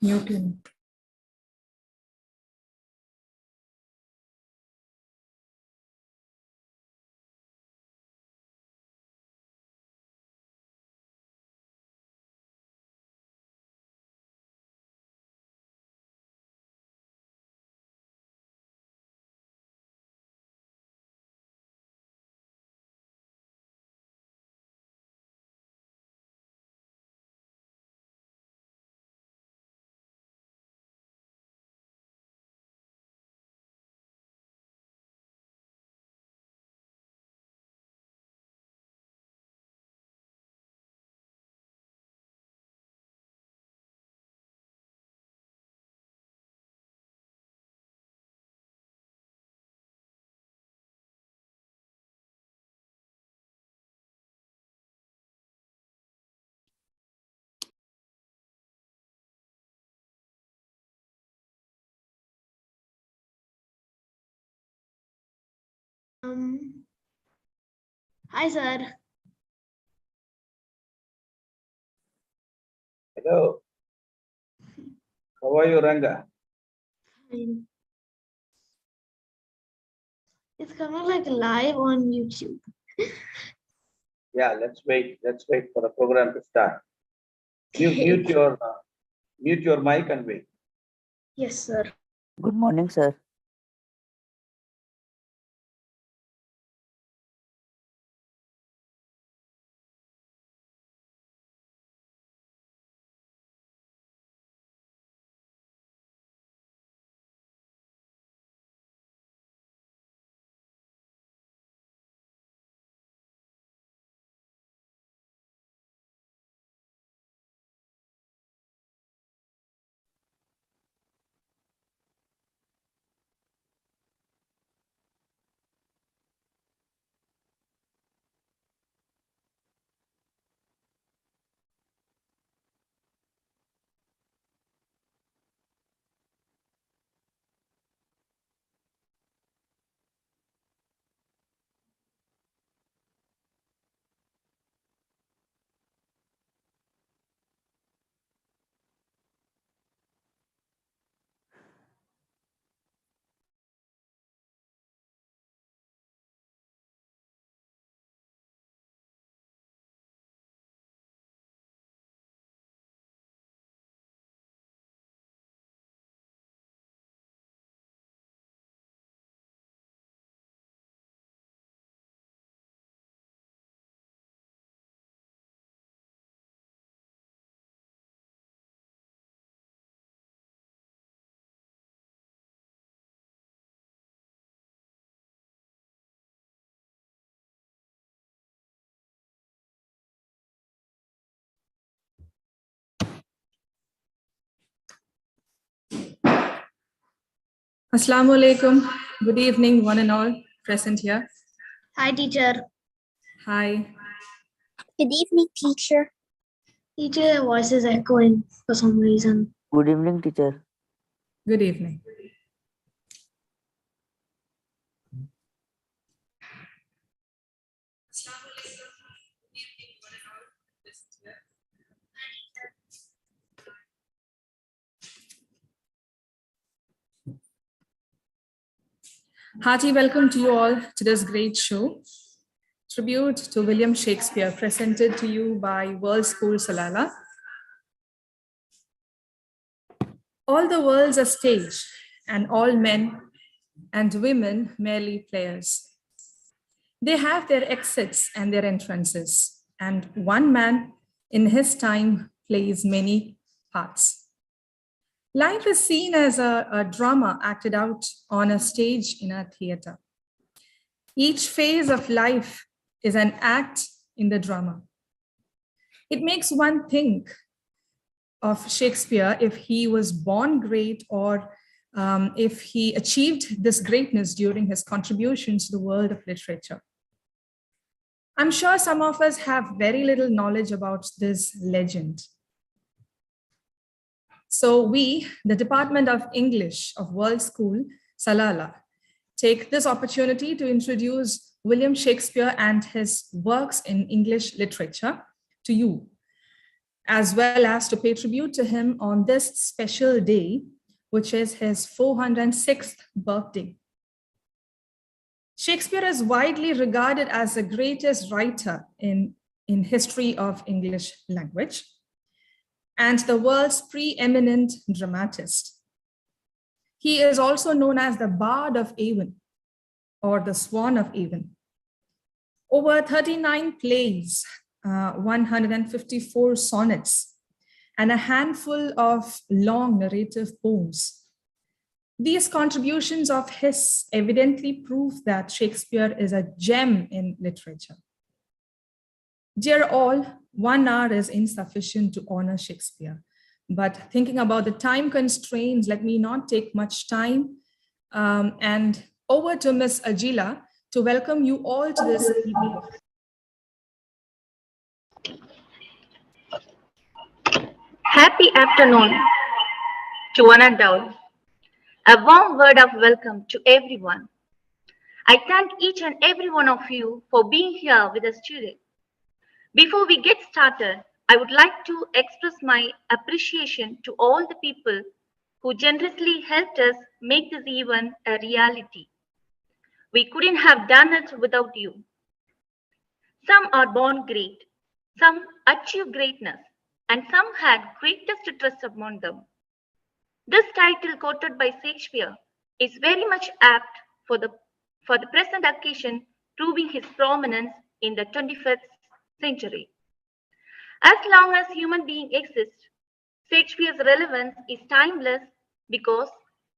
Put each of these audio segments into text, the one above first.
Newton. Hi, sir. Hello. How are you, Ranga? Fine. It's coming like live on YouTube. Yeah, let's wait. Let's wait for the program to start. Mute your mic and wait. Yes, sir. Good morning, sir. Assalamu alaikum. Good evening, one and all present here. Hi, teacher. Hi. Good evening, teacher. Teacher, your voice is echoing for some reason. Good evening, teacher. Good evening. Hearty welcome to you all to this great show. Tribute to William Shakespeare, presented to you by World School Salala. All the world's a stage, and all men and women merely players. They have their exits and their entrances, and one man in his time plays many parts. Life is seen as a drama acted out on a stage in a theater. Each phase of life is an act in the drama. It makes one think of Shakespeare if he was born great or if he achieved this greatness during his contributions to the world of literature. I'm sure some of us have very little knowledge about this legend. So we, the Department of English of World School, Salala, take this opportunity to introduce William Shakespeare and his works in English literature to you, as well as to pay tribute to him on this special day, which is his 406th birthday. Shakespeare is widely regarded as the greatest writer in history of English language and the world's preeminent dramatist. He is also known as the Bard of Avon or the Swan of Avon. Over 39 plays, 154 sonnets, and a handful of long narrative poems. These contributions of his evidently prove that Shakespeare is a gem in literature. Dear all, 1 hour is insufficient to honor Shakespeare. But thinking about the time constraints, let me not take much time. And over to Ms. Agila to welcome you all to this evening. Happy afternoon to one and all. A warm word of welcome to everyone. I thank each and every one of you for being here with us today. Before we get started, I would like to express my appreciation to all the people who generously helped us make this event a reality. We couldn't have done it without you. Some are born great, some achieve greatness, and some had greatest trust among them. This title quoted by Shakespeare is very much apt for the present occasion, proving his prominence in the 21st century. As long as human beings exist, Shakespeare's relevance is timeless because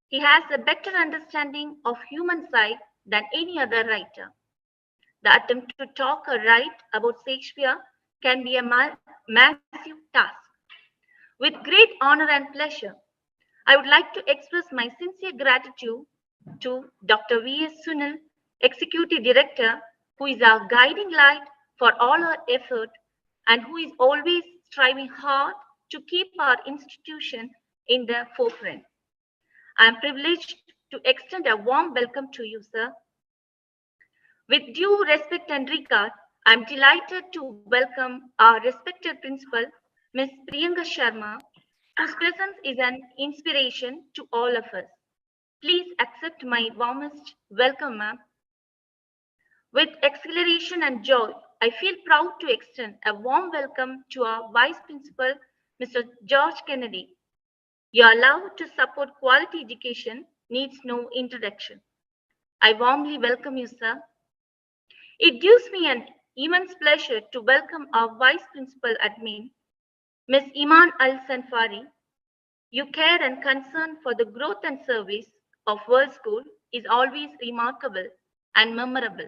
he has a better understanding of human side than any other writer. The attempt to talk or write about Shakespeare can be a massive task. With great honor and pleasure, I would like to express my sincere gratitude to Dr. V.S. Sunil, Executive Director, who is our guiding light for all our effort and who is always striving hard to keep our institution in the forefront. I am privileged to extend a warm welcome to you, sir. With due respect and regard, I am delighted to welcome our respected principal, Ms. Priyanka Sharma, whose presence is an inspiration to all of us. Please accept my warmest welcome, ma'am. With exhilaration and joy, I feel proud to extend a warm welcome to our Vice Principal, Mr. George Kennedy. Your love to support quality education needs no introduction. I warmly welcome you, sir. It gives me an immense pleasure to welcome our Vice Principal Admin, Ms. Iman Al-Sanfari. Your care and concern for the growth and service of World School is always remarkable and memorable.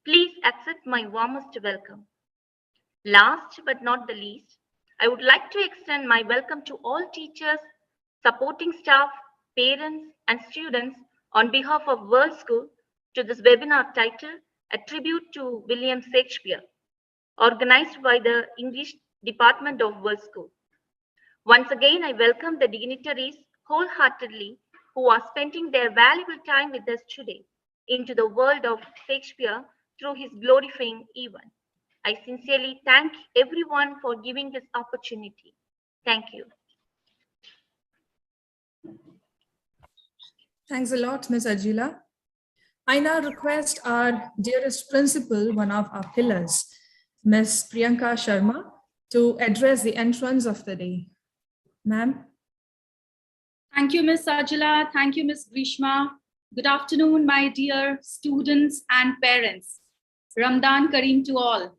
Please accept my warmest welcome. Last but not the least, I would like to extend my welcome to all teachers, supporting staff, parents, and students on behalf of World School to this webinar titled A Tribute to William Shakespeare, organized by the English Department of World School. Once again, I welcome the dignitaries wholeheartedly who are spending their valuable time with us today into the world of Shakespeare through his glorifying event. I sincerely thank everyone for giving this opportunity. Thank you. Thanks a lot, Ms. Agila. I now request our dearest principal, one of our pillars, Ms. Priyanka Sharma, to address the entrance of the day. Ma'am. Thank you, Ms. Ajala. Thank you, Ms. Grishma. Good afternoon, my dear students and parents. Ramadan Kareem to all.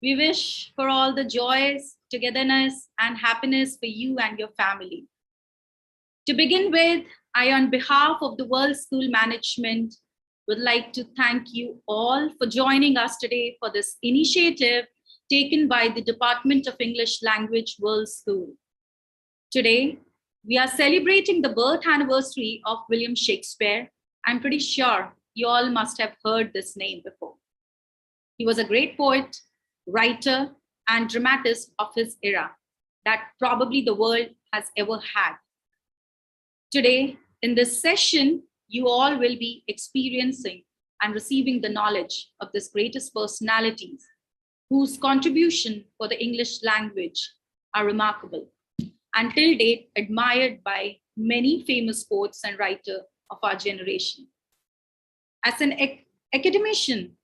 We wish for all the joys, togetherness, and happiness for you and your family. To begin with, I, on behalf of the World School Management, would like to thank you all for joining us today for this initiative taken by the Department of English Language World School. Today, we are celebrating the birth anniversary of William Shakespeare. I'm pretty sure you all must have heard this name before. He was a great poet, writer, and dramatist of his era that probably the world has ever had. Today, in this session, you all will be experiencing and receiving the knowledge of this greatest personalities whose contribution for the English language are remarkable, until date admired by many famous poets and writers of our generation. As an academician,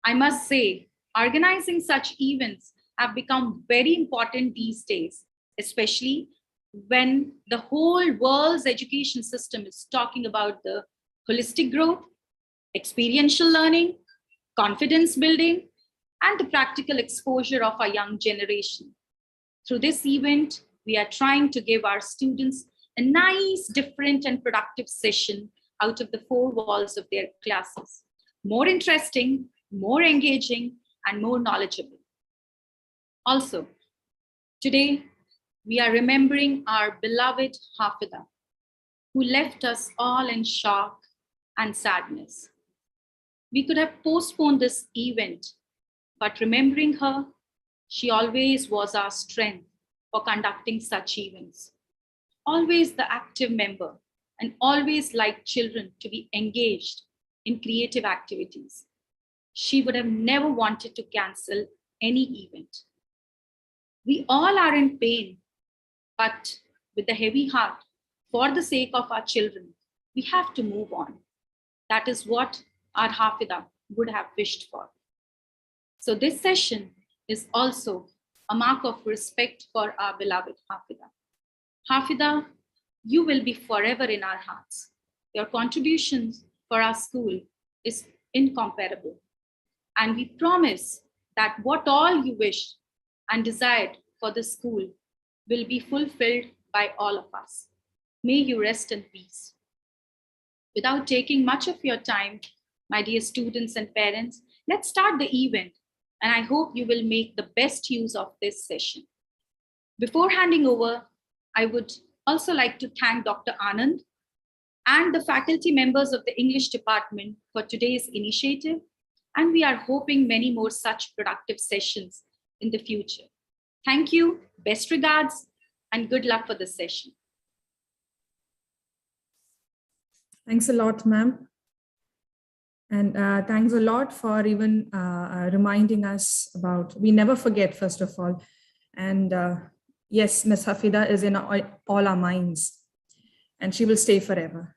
I must say, organizing such events have become very important these days, especially when the whole world's education system is talking about the holistic growth, experiential learning, confidence building, and the practical exposure of our young generation. Through this event, we are trying to give our students a nice, different, and productive session out of the four walls of their classes. More interesting, more engaging, and more knowledgeable. Also, today, we are remembering our beloved Hafida, who left us all in shock and sadness. We could have postponed this event, but remembering her, she always was our strength for conducting such events. Always the active member and always liked children to be engaged in creative activities. She would have never wanted to cancel any event. We all are in pain, but with a heavy heart, for the sake of our children, we have to move on. That is what our Hafida would have wished for. So this session is also a mark of respect for our beloved Hafida. Hafida, you will be forever in our hearts. Your contributions for our school is incomparable. And we promise that what all you wish and desired for the school will be fulfilled by all of us. May you rest in peace. Without taking much of your time, my dear students and parents, let's start the event. And I hope you will make the best use of this session. Before handing over, I would also like to thank Dr. Anand and the faculty members of the English department for today's initiative. And we are hoping many more such productive sessions in the future. Thank you, best regards, and good luck for the session. Thanks a lot, ma'am. And thanks a lot for even reminding us about, we never forget, first of all. And yes, Ms. Hafida is in all our minds, and she will stay forever.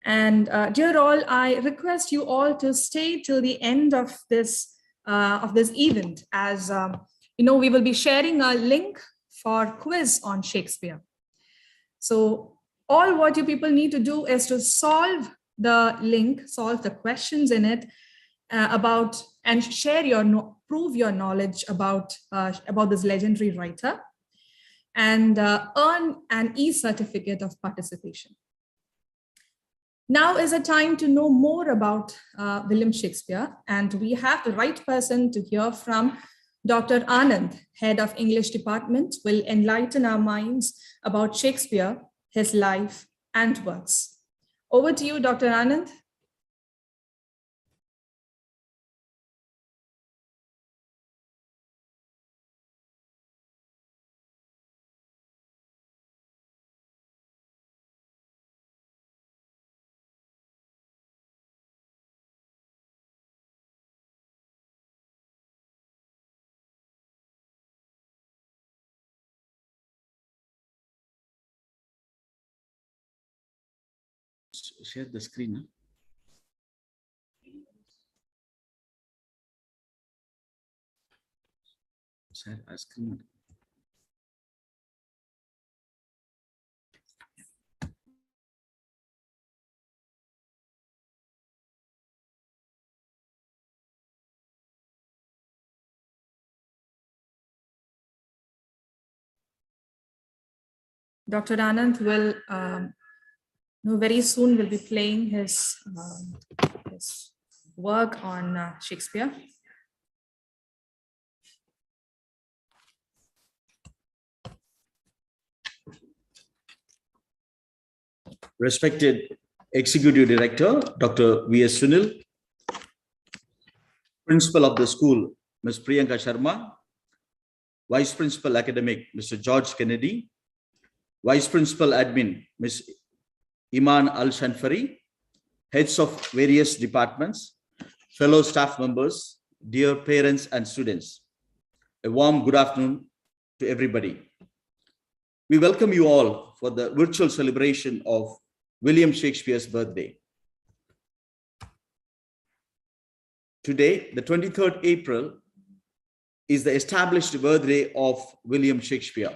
And dear all, I request you all to stay till the end of this event, as we will be sharing a link for quiz on Shakespeare. So all what you people need to do is to solve the link, solve the questions in it and share prove your knowledge about this legendary writer, and earn an e-certificate of participation. Now is a time to know more about William Shakespeare, and we have the right person to hear from. Dr. Anand, Head of English Department, will enlighten our minds about Shakespeare, his life and works. Over to you, Dr. Anand. Share the screen. Huh? Share a screen. Dr. Anand will very soon will be playing his work on Shakespeare. Respected Executive Director, Dr. V.S. Sunil, Principal of the school, Ms. Priyanka Sharma, Vice Principal Academic, Mr. George Kennedy, Vice Principal Admin, Ms. Iman Al-Shanfari, heads of various departments, fellow staff members, dear parents and students, a warm good afternoon to everybody. We welcome you all for the virtual celebration of William Shakespeare's birthday. Today, the 23rd April, is the established birthday of William Shakespeare.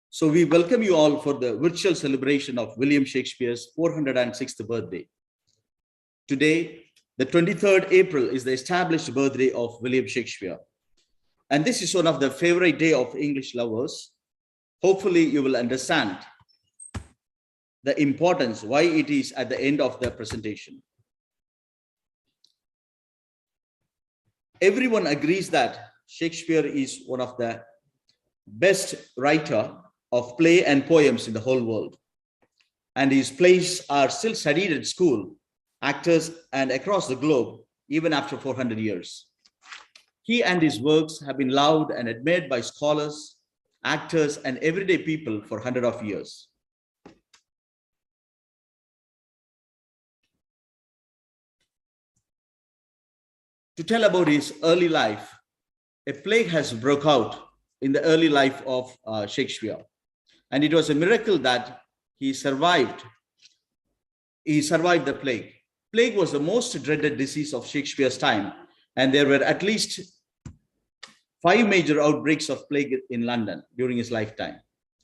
So we welcome you all for the virtual celebration of William Shakespeare's 406th birthday. Today, the 23rd April, is the established birthday of William Shakespeare. And this is one of the favorite day of English lovers. Hopefully you will understand the importance, why it is at the end of the presentation. Everyone agrees that Shakespeare is one of the best writer of play and poems in the whole world. And his plays are still studied at school, actors, and across the globe, even after 400 years. He and his works have been loved and admired by scholars, actors, and everyday people for hundreds of years. To tell about his early life, a plague has broke out in the early life of Shakespeare. And it was a miracle that he survived. He survived the plague. Plague was the most dreaded disease of Shakespeare's time. And there were at least 5 major outbreaks of plague in London during his lifetime.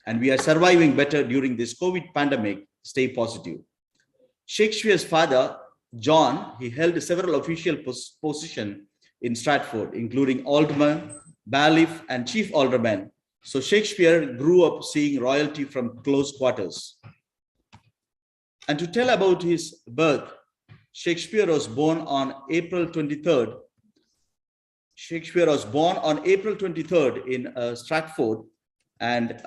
And we are surviving better during this COVID pandemic. Stay positive. Shakespeare's father, John, he held several official positions in Stratford, including alderman, bailiff, and chief alderman. So Shakespeare grew up seeing royalty from close quarters. And to tell about his birth, Shakespeare was born on April 23rd. Shakespeare was born on April 23rd in Stratford, and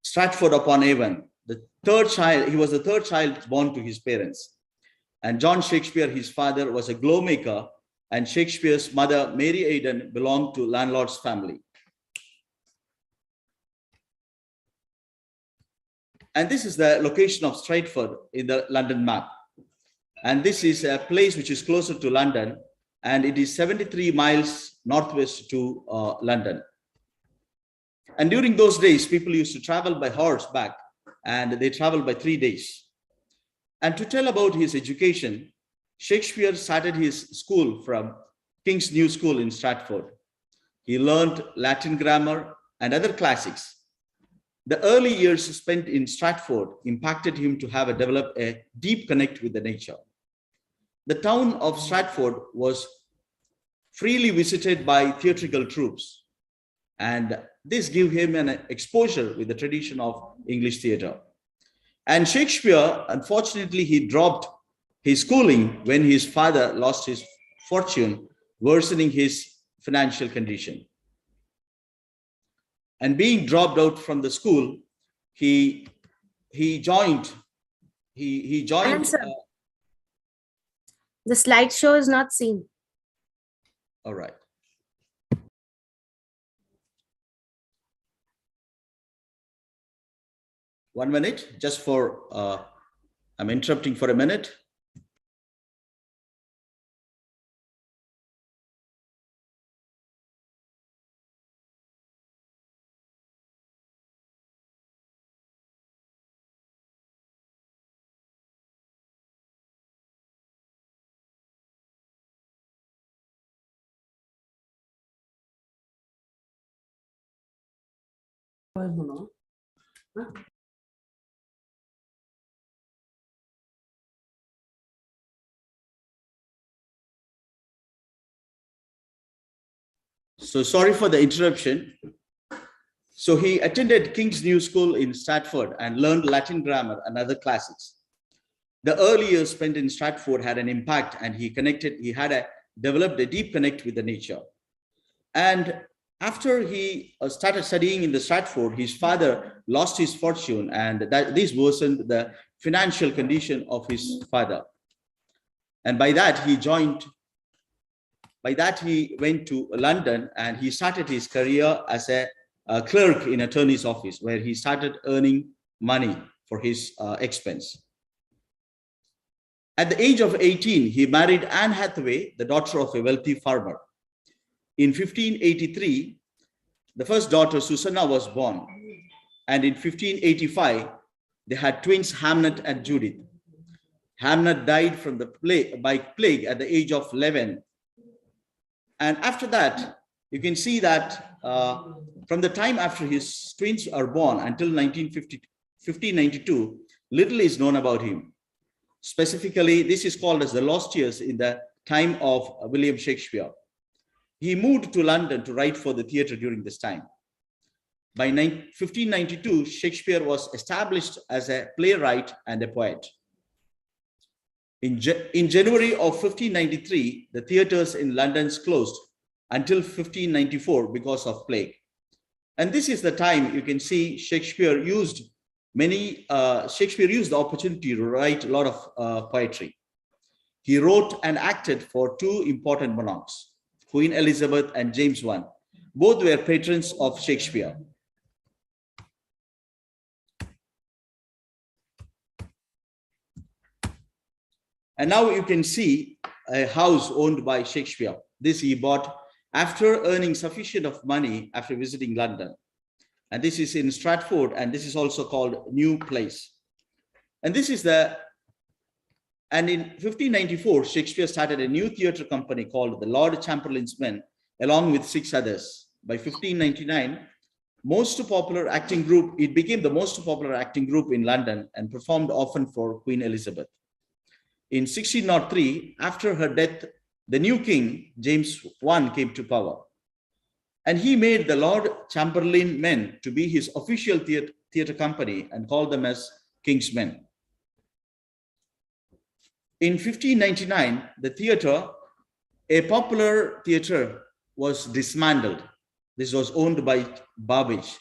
Stratford upon Avon. The third child, he was the third child born to his parents. And John Shakespeare, his father, was a glove maker, and Shakespeare's mother, Mary Aidan, belonged to landlord's family. And this is the location of Stratford in the London map. And this is a place which is closer to London, and it is 73 miles northwest to London. And during those days, people used to travel by horseback, and they traveled by 3 days. And to tell about his education, Shakespeare started his school from King's New School in Stratford. He learned Latin grammar and other classics. The early years spent in Stratford impacted him to have developed a deep connect with the nature. The town of Stratford was freely visited by theatrical troupes, and this gave him an exposure with the tradition of English theatre. And Shakespeare, unfortunately, he dropped his schooling when his father lost his fortune, worsening his financial condition. And being dropped out from the school, he joined. Answer. The slideshow is not seen. All right. One minute, just for, I'm interrupting for a minute. So sorry for the interruption. So he attended King's New School in Stratford and learned Latin grammar and other classics. The early years spent in Stratford had an impact, and he developed a deep connect with the nature. And after he started studying in the Stratford, his father lost his fortune, and this worsened the financial condition of his father. And by that he went to London, and he started his career as a clerk in attorney's office, where he started earning money for his expense. At the age of 18, he married Anne Hathaway, the daughter of a wealthy farmer. In 1583, the first daughter, Susanna, was born. And in 1585, they had twins, Hamnet and Judith. Hamnet died from by plague at the age of 11. And after that, you can see that from the time after his twins are born until 1592, little is known about him. Specifically, this is called as the lost years in the time of William Shakespeare. He moved to London to write for the theatre during this time. By 1592, Shakespeare was established as a playwright and a poet. In January of 1593, the theatres in London closed until 1594 because of plague. And this is the time you can see Shakespeare used the opportunity to write a lot of poetry. He wrote and acted for two important monarchs, Queen Elizabeth and James I. Both were patrons of Shakespeare. And now you can see a house owned by Shakespeare. This he bought after earning sufficient of money after visiting London. And this is in Stratford, and this is also called New Place. And in 1594, Shakespeare started a new theatre company called the Lord Chamberlain's Men, along with 6 others. By 1599, it became the most popular acting group in London and performed often for Queen Elizabeth. In 1603, after her death, the new king, James I, came to power. And he made the Lord Chamberlain Men to be his official theatre company and called them as King's Men. In 1599, the theatre, a popular theatre, was dismantled. This was owned by Babbage.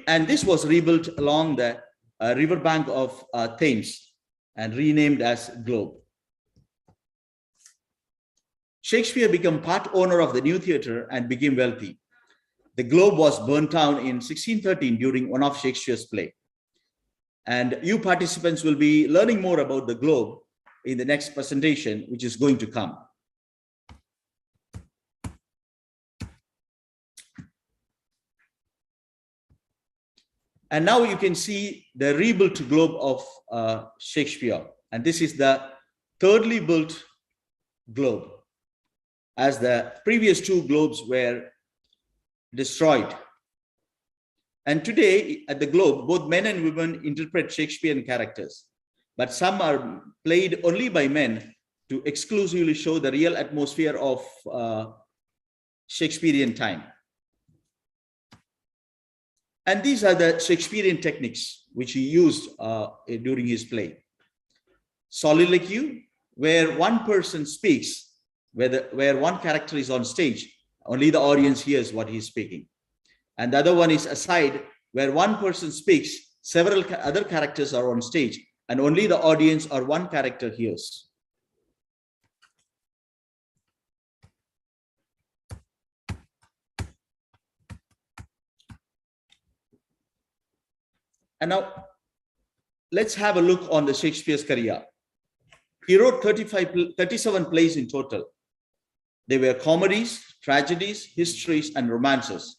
And this was rebuilt along the riverbank of Thames and renamed as Globe. Shakespeare became part owner of the new theatre and became wealthy. The Globe was burnt down in 1613 during one of Shakespeare's plays. And you participants will be learning more about the Globe in the next presentation, which is going to come. And now you can see the rebuilt Globe of Shakespeare. And this is the thirdly built Globe, as the previous 2 globes were destroyed. And today at the Globe, both men and women interpret Shakespearean characters, but some are played only by men to exclusively show the real atmosphere of Shakespearean time. And these are the Shakespearean techniques which he used during his play. Soliloquy, where one person speaks, where one character is on stage, only the audience hears what he's speaking. And the other one is aside, where one person speaks, several other characters are on stage, and only the audience or one character hears. And now let's have a look on the Shakespeare's career. He wrote 37 plays in total. They were comedies, tragedies, histories, and romances,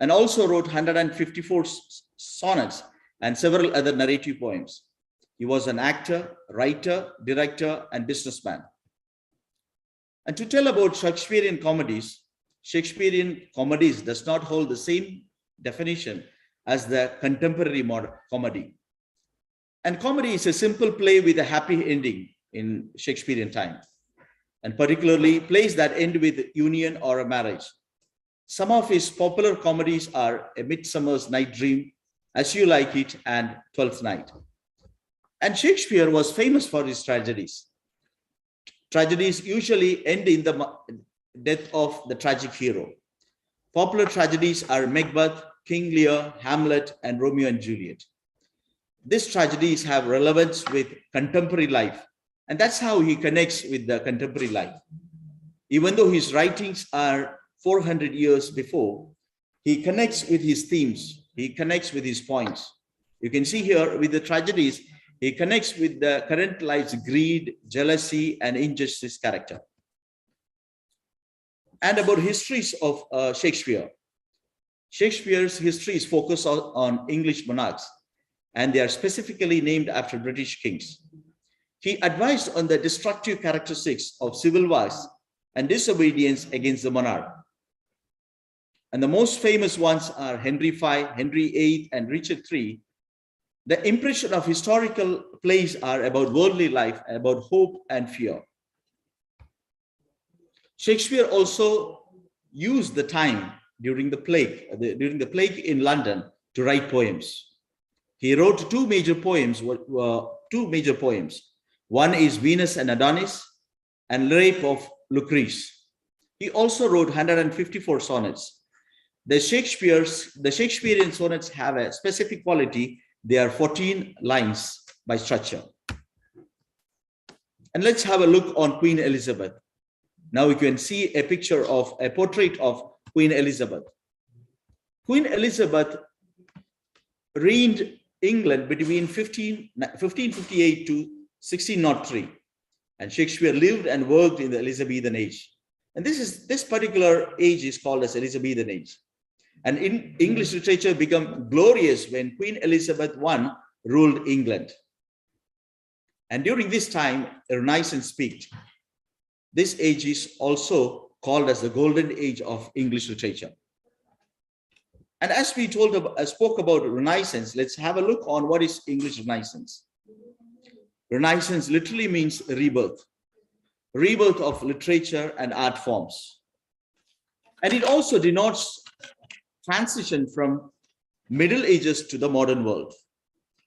and also wrote 154 sonnets and several other narrative poems. He was an actor, writer, director, and businessman. And to tell about Shakespearean comedies does not hold the same definition as the contemporary modern comedy. And comedy is a simple play with a happy ending in Shakespearean time, and particularly plays that end with union or a marriage. Some of his popular comedies are A Midsummer's Night Dream, As You Like It, and Twelfth Night. And Shakespeare was famous for his tragedies. Tragedies usually end in the death of the tragic hero. Popular tragedies are Macbeth, King Lear, Hamlet, and Romeo and Juliet. These tragedies have relevance with contemporary life, and that's how he connects with the contemporary life. Even though his writings are 400 years before, he connects with his themes, he connects with his points. You can see here with the tragedies, he connects with the current life's greed, jealousy, and injustice character. And about histories of Shakespeare. Shakespeare's histories focus on English monarchs, and they are specifically named after British kings. He advised on the destructive characteristics of civil wars and disobedience against the monarch. And the most famous ones are Henry V, Henry VIII, and Richard III. The impression of historical plays are about worldly life, about hope and fear. Shakespeare also used the time during the plague in London to write poems. He wrote two major poems. One is Venus and Adonis and Rape of Lucrece. He also wrote 154 sonnets. The Shakespearean sonnets have a specific quality. They are 14 lines by structure. And let's have a look on Queen Elizabeth. Now we can see a picture of a portrait of Queen Elizabeth. Queen Elizabeth reigned England between 1558 to 1603. And Shakespeare lived and worked in the Elizabethan age. And this particular age is called as Elizabethan age. And in English literature became glorious when Queen Elizabeth I ruled England. And during this time, a Renaissance peaked. This age is also called as the golden age of English literature. And as we spoke about Renaissance, let's have a look on what is English Renaissance. Renaissance literally means rebirth of literature and art forms. And it also denotes transition from Middle Ages to the modern world.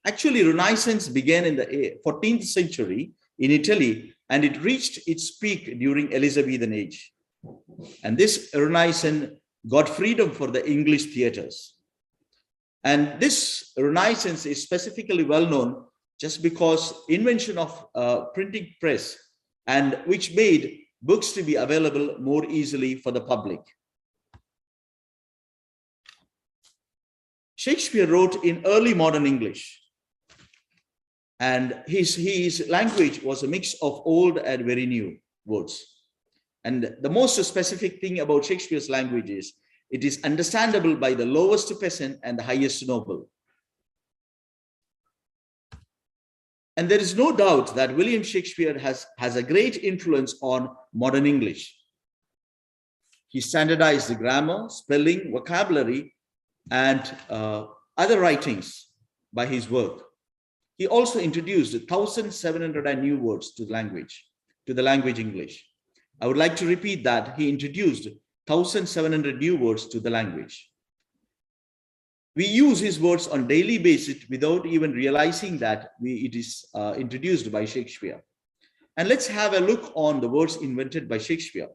Actually, Renaissance began in the 14th century in Italy, and it reached its peak during Elizabethan age. And this Renaissance got freedom for the English theaters. And this Renaissance is specifically well known just because invention of printing press, and which made books to be available more easily for the public. Shakespeare wrote in early modern English, and his language was a mix of old and very new words. And the most specific thing about Shakespeare's language is it is understandable by the lowest peasant and the highest noble. And there is no doubt that William Shakespeare has a great influence on modern English. He standardized the grammar, spelling, vocabulary, and other writings by his work. He also introduced 1,700 new words to the language English. I would like to repeat that he introduced 1,700 new words to the language. We use his words on daily basis without even realizing that it is introduced by Shakespeare. And let's have a look on the words invented by Shakespeare.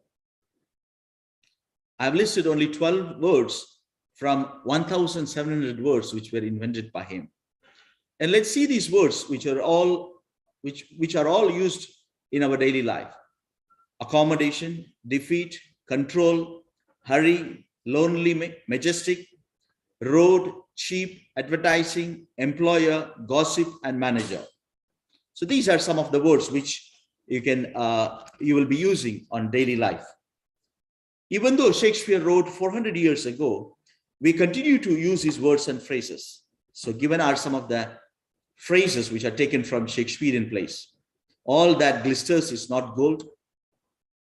I've listed only 12 words from 1,700 words which were invented by him. And let's see these words which are all used in our daily life. Accommodation, defeat, control, hurry, lonely, majestic, road, cheap, advertising, employer, gossip, and manager. So these are some of the words which you will be using on daily life. Even though Shakespeare wrote 400 years ago, we continue to use his words and phrases. So given are some of the phrases which are taken from Shakespearean plays. All that glisters is not gold.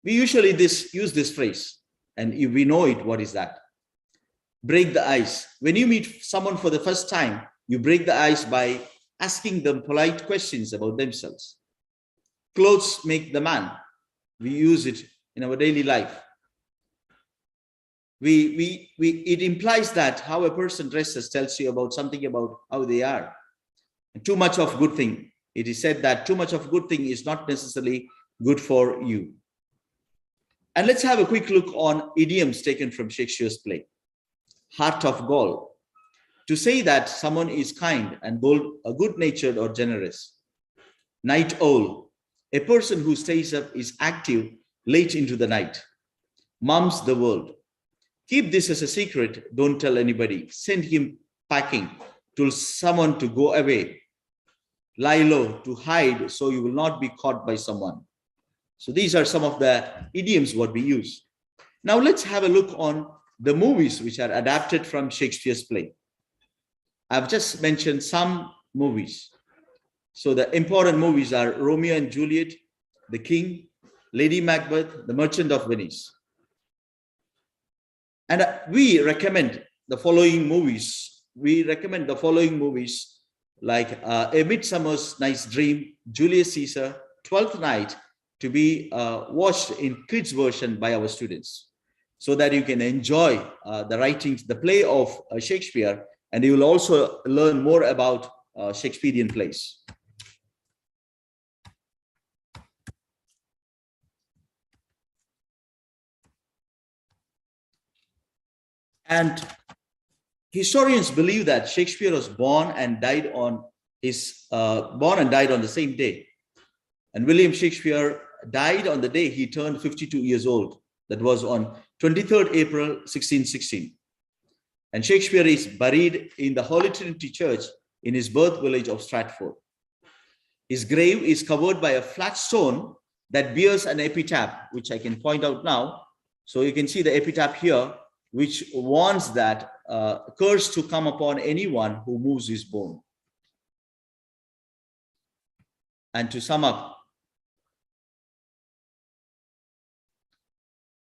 We usually use this phrase, and if we know it, what is that? break the ice. When you meet someone for the first time, you break the ice by asking them polite questions about themselves. Clothes make the man. We use it in our daily life. It implies that how a person dresses tells you about something about how they are. And too much of good thing. It is said that too much of good thing is not necessarily good for you. And let's have a quick look on idioms taken from Shakespeare's play. Heart of gold. To say that someone is kind and bold, good-natured or generous. Night owl. A person who stays up is active late into the night. Mum's the world. Keep this as a secret. Don't tell anybody. Send him packing. Tell someone to go away. Lie low, to hide so you will not be caught by someone. So these are some of the idioms what we use. Now let's have a look on the movies which are adapted from Shakespeare's play. I've just mentioned some movies. So the important movies are Romeo and Juliet, The King, Lady Macbeth, The Merchant of Venice. And we recommend the following movies. We recommend the following movies like A Midsummer's Night's Dream, Julius Caesar, Twelfth Night, to be watched in kids version by our students, so that you can enjoy the writings, the play of Shakespeare, and you will also learn more about Shakespearean plays. And historians believe that Shakespeare was born and died on the same day. And William Shakespeare died on the day he turned 52 years old. That was on 23rd April, 1616. And Shakespeare is buried in the Holy Trinity Church in his birth village of Stratford. His grave is covered by a flat stone that bears an epitaph, which I can point out now. So you can see the epitaph here, which warns that curse to come upon anyone who moves his bone. And to sum up,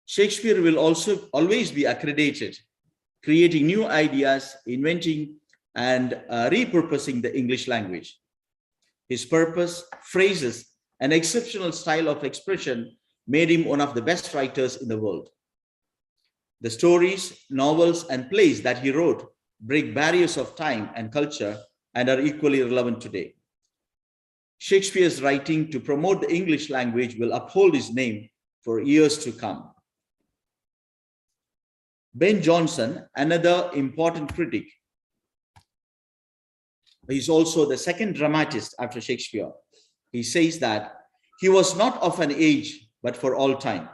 Shakespeare will also always be accredited, creating new ideas, inventing and repurposing the English language. His purpose, phrases, and exceptional style of expression made him one of the best writers in the world. The stories, novels, and plays that he wrote break barriers of time and culture and are equally relevant today. Shakespeare's writing to promote the English language will uphold his name for years to come. Ben Jonson, another important critic, he's also the second dramatist after Shakespeare. He says that he was not of an age, but for all time.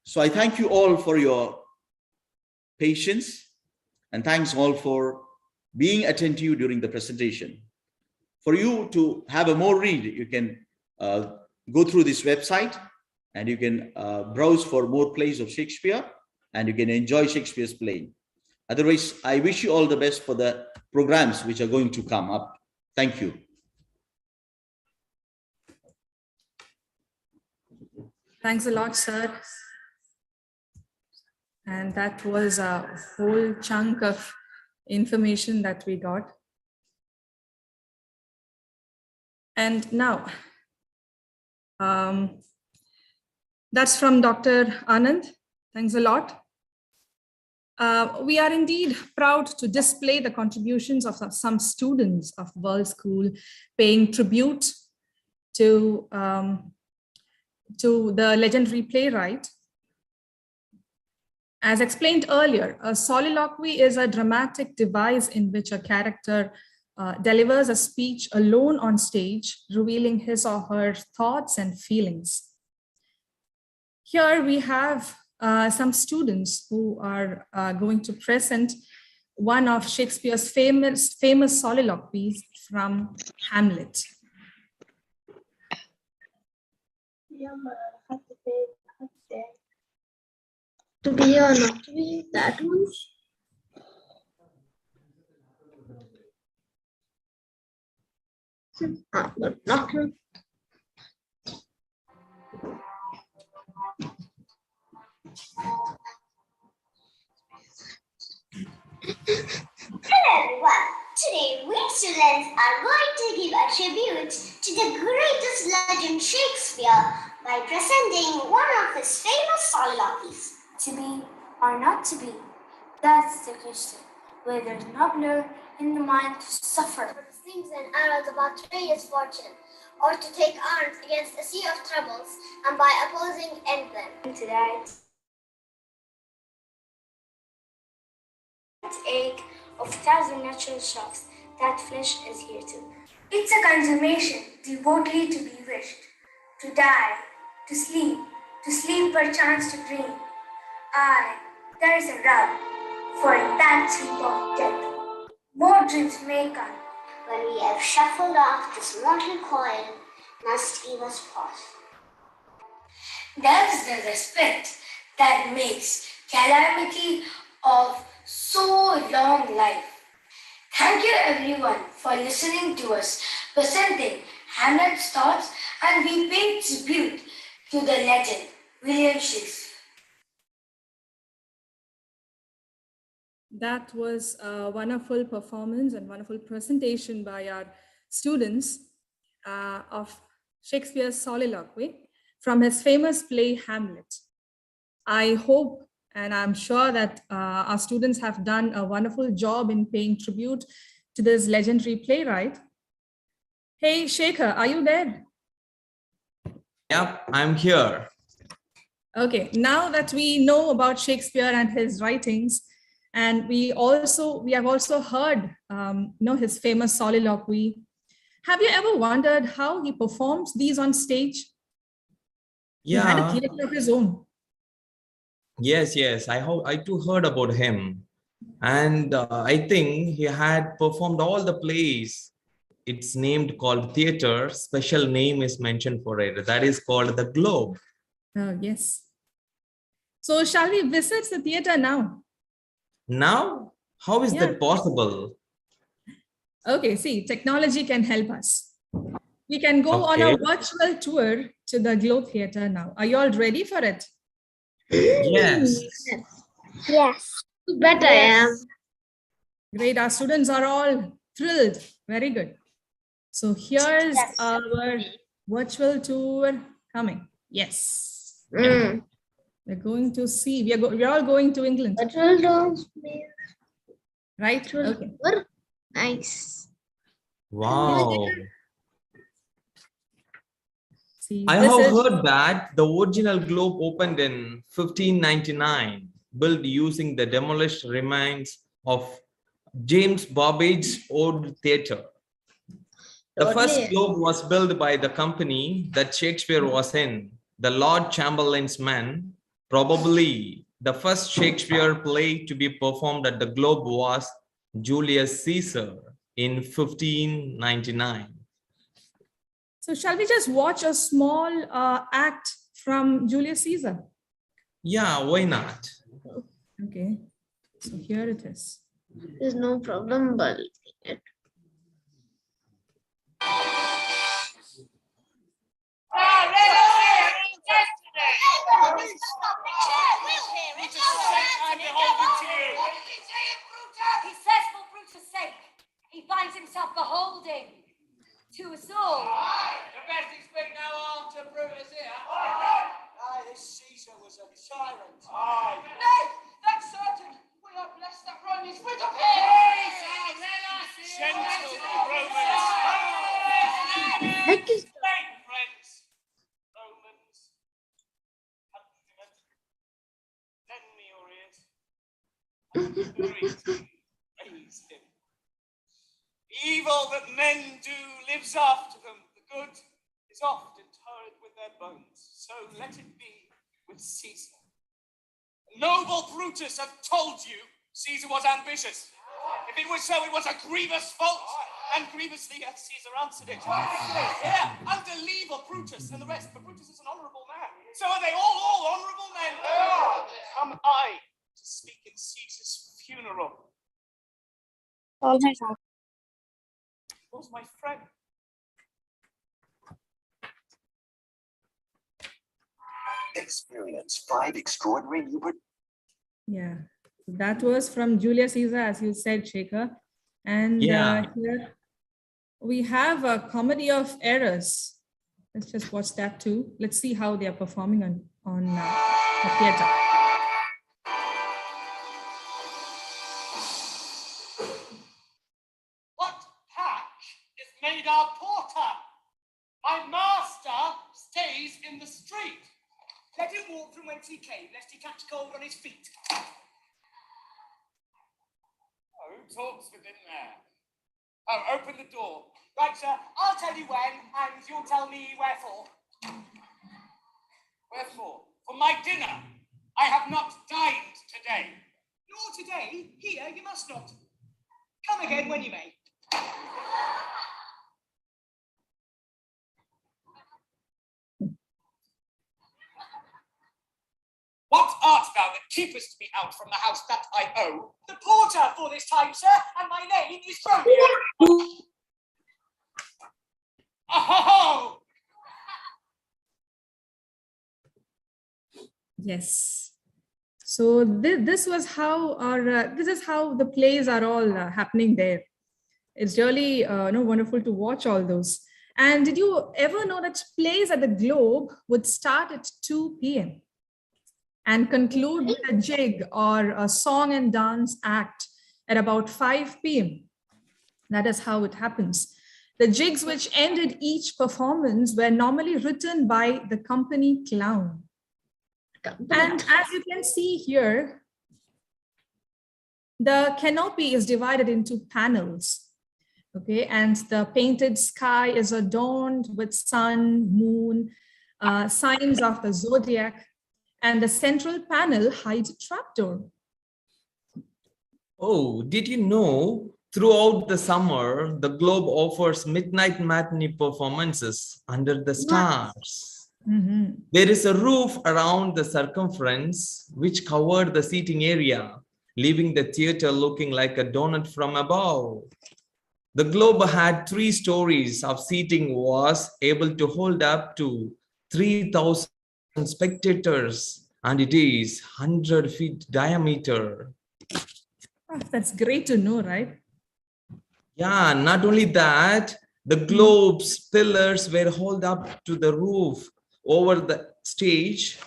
So I thank you all for your patience, and thanks all for being attentive during the presentation. For you to have a more read, you can go through this website and you can browse for more plays of Shakespeare, and you can enjoy Shakespeare's play. Otherwise, I wish you all the best for the programs which are going to come up. Thank you. Thanks a lot, sir. And that was a whole chunk of information that we got. And now, that's from Dr. Anand. Thanks a lot. We are indeed proud to display the contributions of some students of World School, paying tribute to the legendary playwright. As explained earlier, a soliloquy is a dramatic device in which a character delivers a speech alone on stage, revealing his or her thoughts and feelings. Here we have some students who are going to present one of Shakespeare's famous soliloquies from Hamlet. To be or not to be, that one? Not true. Hello everyone. Today we students are going to give a tribute to the greatest legend Shakespeare by presenting one of his famous soliloquies. To be or not to be, that's the question. Where there's nobler in the mind to suffer. Slings and arrows about Troy's fortune, or to take arms against a sea of troubles, and by opposing end them. To that ache of 1,000 natural shocks, that flesh is here too. It's a consummation, devotedly to be wished. To die, to sleep perchance to dream. Aye, there is a rub, for in that sleep of death, more dreams may come. When we have shuffled off this mortal coil, must Eve us pause. There's the respect that makes calamity of so long life. Thank you everyone for listening to us, presenting Hamlet's thoughts, and we pay tribute to the legend, William Shakespeare. That was a wonderful performance and wonderful presentation by our students of Shakespeare's soliloquy from his famous play Hamlet. I hope and I'm sure that our students have done a wonderful job in paying tribute to this legendary playwright. Hey, Shekhar, are you there? Yep, I'm here. Okay, now that we know about Shakespeare and his writings, and we have also heard his famous soliloquy. Have you ever wondered how he performs these on stage? He had a theater of his own. Yes, I too heard about him. And I think he had performed all the plays. It's named called theater. Special name is mentioned for it. That is called the Globe. Yes. So shall we visit the theater now? Now, how is that possible? Okay, see, technology can help us. We can go on a virtual tour to the Globe Theater now. Are you all ready for it? Yes. Yes. Bet I am. Great, our students are all thrilled. Very good. So here's our virtual tour coming. Yes. We're going to see, we're all going to England. Right? Okay. Nice. Wow. See, I have heard that the original Globe opened in 1599, built using the demolished remains of James Babbage's old theatre. The first Globe was built by the company that Shakespeare was in, the Lord Chamberlain's Men. Probably the first Shakespeare play to be performed at the Globe was Julius Caesar in 1599. So shall we just watch a small act from Julius Caesar? Yeah, why not? Okay, so here it is. There's no problem, but He says for Brutus' sake, he finds himself beholding to us all. The best thing speak no harm to Brutus here. Aye, this Caesar was a tyrant. Aye. Nay, that's certain. We are blessed that Rome is rid of him. Gentle Romans. Friends, Romans, countrymen, lend me your ears. Praise him. Evil that men do lives after them. The good is oft interred with their bones. So let it be with Caesar. Noble Brutus hath told you Caesar was ambitious. If it was so, it was a grievous fault, and grievously hath Caesar answered it. Here, under leave of Brutus and the rest, but Brutus is an honourable man. So are they all honourable men. Am I to speak in Caesar's funeral? Was my friend. Experience 5 extraordinary new. Yeah. That was from Julius Caesar, as you said, Shekhar. And Yeah. here we have a comedy of errors. Let's just watch that too. Let's see how they are performing on the theater. What patch is made our porter? My master stays in the street. Let him walk from whence he came, lest he catch cold on his feet. Oh, who talks within there? Oh, open the door. Right, sir, I'll tell you when, and you'll tell me wherefore. Wherefore? For my dinner. I have not dined today. Nor today? Here you must not. Come again when you may. What art thou that keepest me out from the house that I owe? The porter for this time, sir, and my name is Romeo. Oh! Yes. So this was how this is how the plays are all happening there. It's really wonderful to watch all those. And did you ever know that plays at the Globe would start at 2 p.m. and conclude with a jig or a song and dance act at about 5 p.m. That is how it happens. The jigs which ended each performance were normally written by the company clown. And as you can see here, the canopy is divided into panels. Okay, and the painted sky is adorned with sun, moon, signs of the zodiac, and the central panel hides a trapdoor. Oh, did you know throughout the summer, the Globe offers midnight matinee performances under the stars? Mm-hmm. There is a roof around the circumference which covered the seating area, leaving the theater looking like a donut from above. The Globe had 3 stories of seating, was able to hold up to 3,000 spectators, and it is 100 feet diameter. Oh, that's great to know, right? Yeah, not only that, the Globe's pillars were hauled up to the roof over the stage,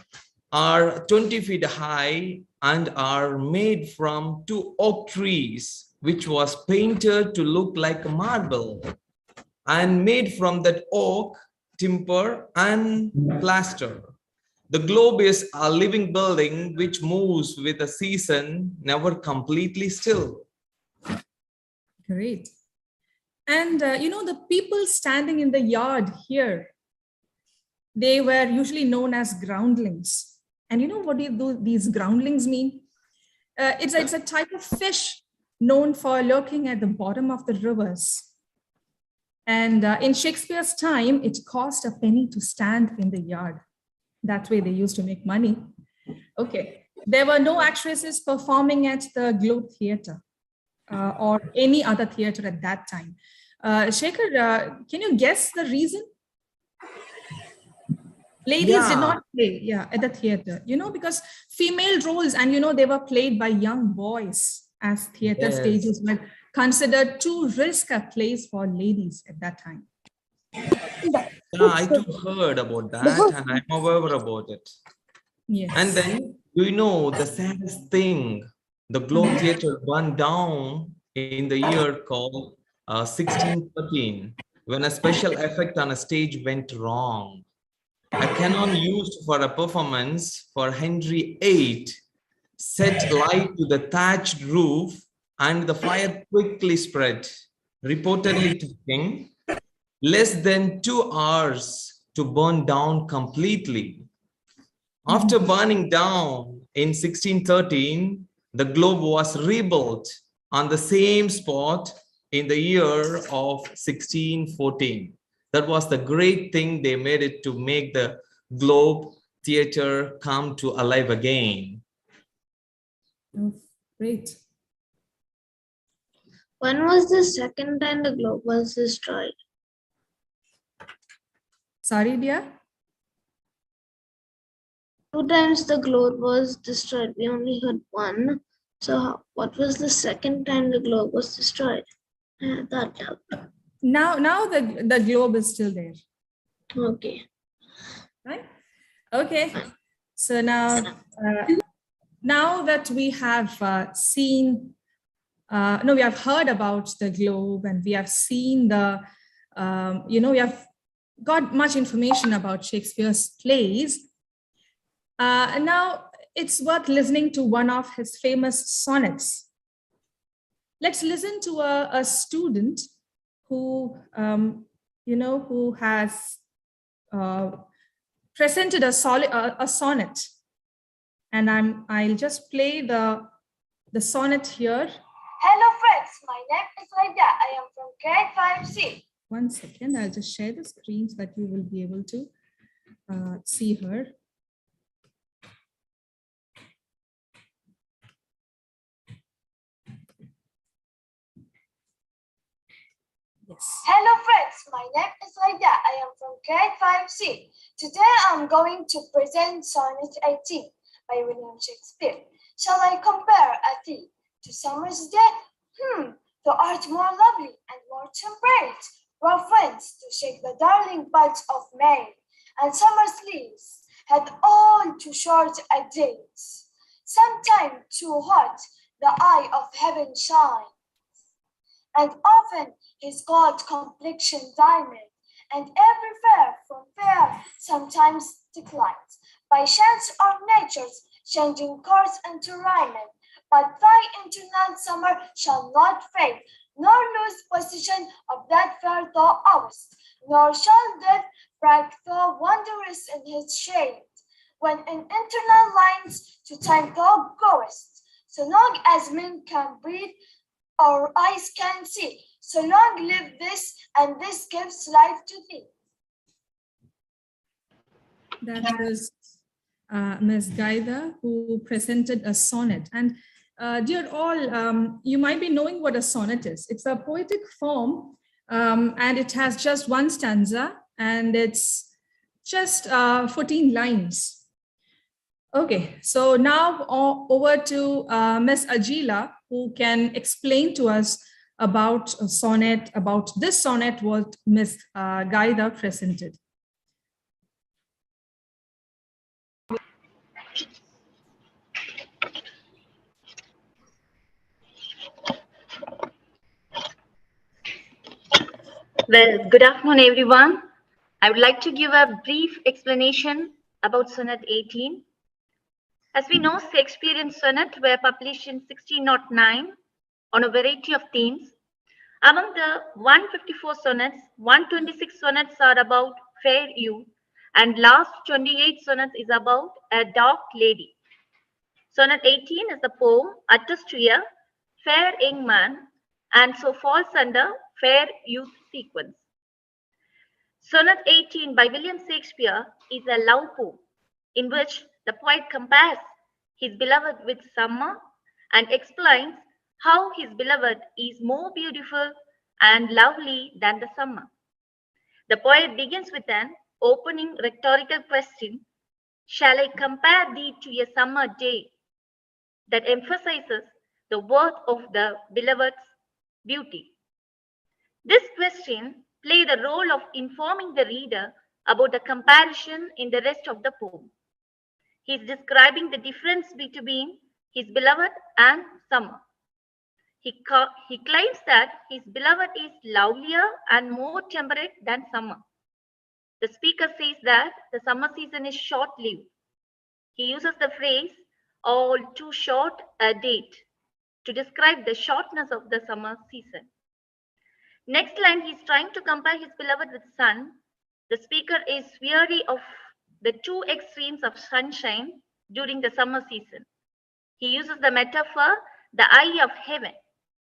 are 20 feet high and are made from 2 oak trees, which was painted to look like marble and made from that oak, timber and plaster. The Globe is a living building which moves with the season, never completely still. Great. And the people standing in the yard here, they were usually known as groundlings. And you know what these groundlings mean? It's a type of fish known for lurking at the bottom of the rivers. And in Shakespeare's time, it cost a penny to stand in the yard. That way they used to make money. Okay. There were no actresses performing at the Globe Theatre or any other theatre at that time. Shekhar, can you guess the reason? Ladies did not play, at the theatre, because female roles, and they were played by young boys, as theatre stages were considered too risky a place for ladies at that time. Yeah, I too heard about that, and I'm aware about it. Yes. And then, the saddest thing, the Globe Theatre burned down in the year called 1613, when a special effect on a stage went wrong. A cannon used for a performance for Henry VIII set light to the thatched roof, and the fire quickly spread, reportedly taking less than 2 hours to burn down completely. After burning down in 1613, the Globe was rebuilt on the same spot in the year of 1614. That was the great thing they made it, to make the Globe Theatre come to alive again. Oh, great. When was the second time the Globe was destroyed? Sorry, dear? 2 times the Globe was destroyed. We only heard one. So, what was the second time the globe was destroyed? That doubt. Now the globe is still there. Okay. Right? Okay. So now that we have we have heard about the globe and we have seen we have got much information about Shakespeare's plays. Now it's worth listening to one of his famous sonnets. Let's listen to a student who, who has presented a sonnet. And I'll just play the sonnet here. Hello friends, my name is Raida. I am from grade 5C. One second, I'll just share the screen so that you will be able to see her. Yes. Hello friends, my name is Raida. I am from grade 5C. Today I'm going to present Sonnet 18 by William Shakespeare. Shall I compare a thee to summer's day? Thou art more lovely and more temperate. Rough winds to shake the darling buds of May, and summer's leaves had all too short a date. Sometime too hot the eye of heaven shines, and often his gold complexion diamond, and every fair from fair sometimes declines, by chance or nature's changing course into rhyme. But thy eternal summer shall not fade, nor lose possession of that fair thou owest, nor shall death break thou wondrous in his shade, when in internal lines to time thou goest. So long as men can breathe, our eyes can see, so long live this, and this gives life to thee. That was Ms. Gaida, who presented a sonnet. And dear all, you might be knowing what a sonnet is. It's a poetic form, and it has just one stanza, and it's just 14 lines. Okay, so now over to Ms. Ajila, who can explain to us about a sonnet, about this sonnet what Ms. Gaida presented. Well, good afternoon, everyone. I would like to give a brief explanation about Sonnet 18. As we know, Shakespearean sonnets were published in 1609 on a variety of themes. Among the 154 sonnets, 126 sonnets are about fair youth, and last 28 sonnets is about a dark lady. Sonnet 18 is the poem addressed to a fair young man, and so falls under fair youth sequence. Sonnet 18 by William Shakespeare is a love poem in which the poet compares his beloved with summer and explains how his beloved is more beautiful and lovely than the summer. The poet begins with an opening rhetorical question: shall I compare thee to a summer day? That emphasizes the worth of the beloved's beauty. This question plays the role of informing the reader about the comparison in the rest of the poem. He is describing the difference between his beloved and summer. He claims that his beloved is lovelier and more temperate than summer. The speaker says that the summer season is short-lived. He uses the phrase all too short a date to describe the shortness of the summer season. Next line, he is trying to compare his beloved with sun. The speaker is weary of the two extremes of sunshine during the summer season. He uses the metaphor, the eye of heaven,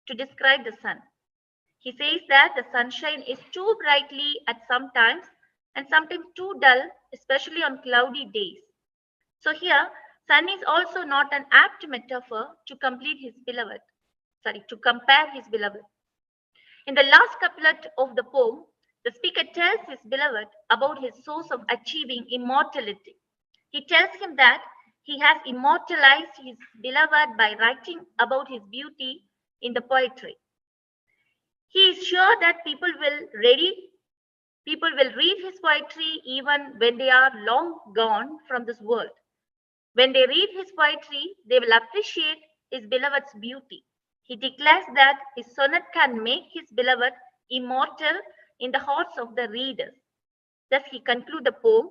to describe the sun. He says that the sunshine is too brightly at some times and sometimes too dull, especially on cloudy days. So here, sun is also not an apt metaphor to compare his beloved. In the last couplet of the poem, the speaker tells his beloved about his source of achieving immortality. He tells him that He has immortalized his beloved by writing about his beauty in the poetry. He is sure that people will read his poetry even when they are long gone from this world. When they read his poetry, they will appreciate his beloved's beauty. He declares that his sonnet can make his beloved immortal in the hearts of the readers. Thus, he concludes the poem.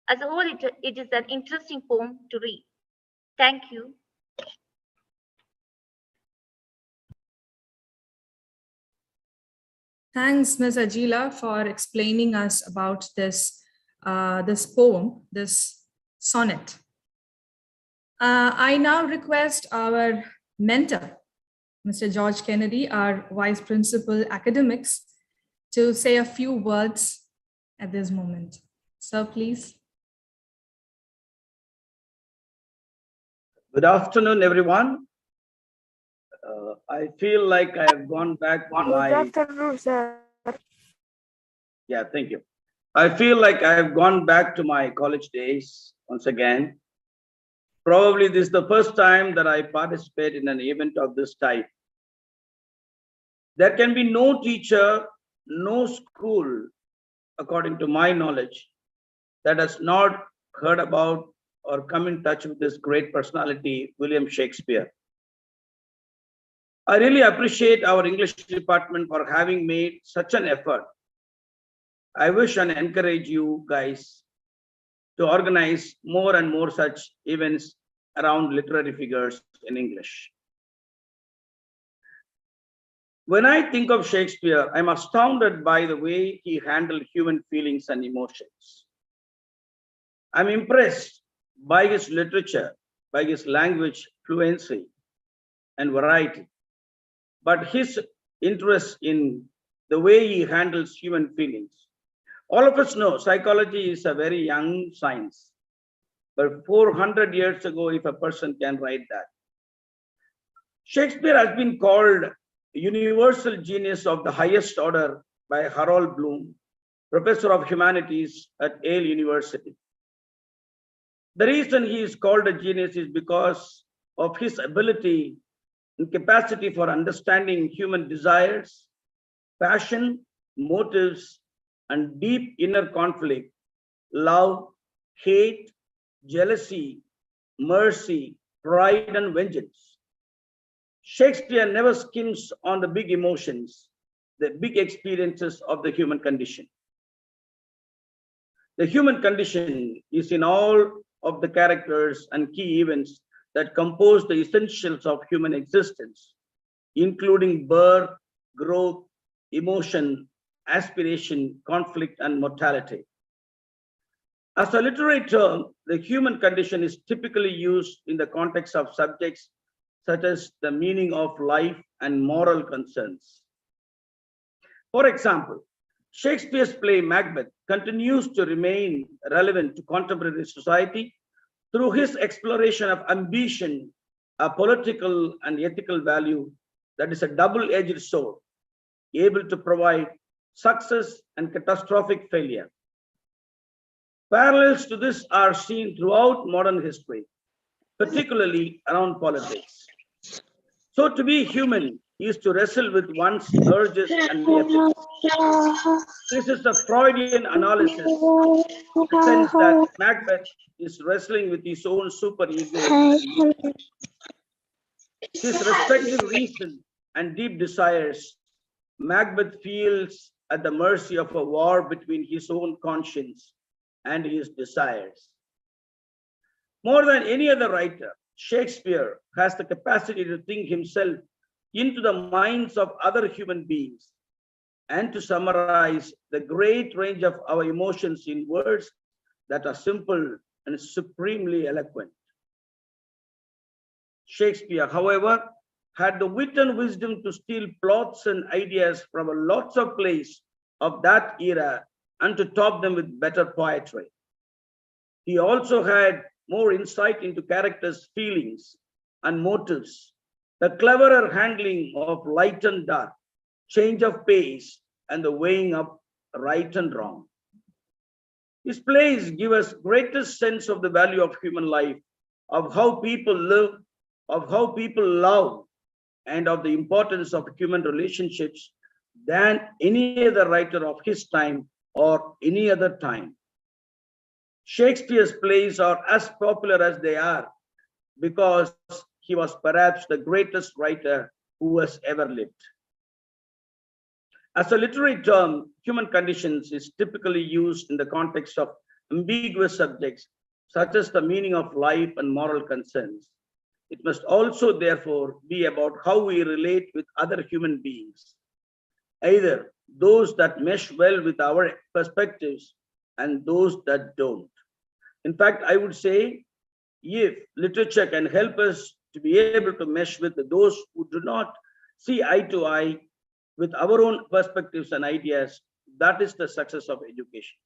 As a whole, it is an interesting poem to read. Thank you. Thanks, Ms. Ajila, for explaining us about this, this poem, this sonnet. I now request our mentor, Mr. George Kennedy, our Vice Principal Academics, to say a few words at this moment. Sir, please. Good afternoon, everyone. I feel like I have gone back to my... Good afternoon, sir. Yeah, thank you. I feel like I have gone back to my college days once again. Probably this is the first time that I participate in an event of this type. There can be no teacher, no school, according to my knowledge, that has not heard about or come in touch with this great personality, William Shakespeare. I really appreciate our English department for having made such an effort. I wish and encourage you guys to organize more and more such events around literary figures in English. When I think of Shakespeare, I'm astounded by the way he handled human feelings and emotions. I'm impressed by his literature, by his language fluency and variety, but his interest in the way he handles human feelings. All of us know psychology is a very young science, but 400 years ago, if a person can write that. Shakespeare has been called universal genius of the highest order by Harold Bloom, professor of humanities at Yale University. The reason he is called a genius is because of his ability and capacity for understanding human desires, passion, motives, and deep inner conflict, love, hate, jealousy, mercy, pride, and vengeance. Shakespeare never skims on the big emotions, the big experiences of the human condition. The human condition is in all of the characters and key events that compose the essentials of human existence, including birth, growth, emotion, aspiration, conflict, and mortality. As a literary term, the human condition is typically used in the context of subjects such as the meaning of life and moral concerns. For example, Shakespeare's play Macbeth continues to remain relevant to contemporary society through his exploration of ambition, a political and ethical value that is a double-edged sword, able to provide success and catastrophic failure. Parallels to this are seen throughout modern history, particularly around politics. So to be human is to wrestle with one's urges and ethics. This is a Freudian analysis in the sense that Macbeth is wrestling with his own superego. His respective reason and deep desires, Macbeth feels at the mercy of a war between his own conscience and his desires. More than any other writer, Shakespeare has the capacity to think himself into the minds of other human beings and to summarize the great range of our emotions in words that are simple and supremely eloquent. Shakespeare, however, had the wit and wisdom to steal plots and ideas from lots of plays of that era and to top them with better poetry. He also had more insight into characters' feelings and motives, the cleverer handling of light and dark, change of pace, and the weighing up right and wrong. His plays give us greatest sense of the value of human life of how people live, of how people love, and of the importance of human relationships than any other writer of his time or any other time. Shakespeare's plays are as popular as they are because he was perhaps the greatest writer who has ever lived. As a literary term, human conditions is typically used in the context of ambiguous subjects, such as the meaning of life and moral concerns. It must also, therefore, be about how we relate with other human beings, either those that mesh well with our perspectives and those that don't. In fact, I would say, if literature can help us to be able to mesh with those who do not see eye to eye with our own perspectives and ideas, that is the success of education.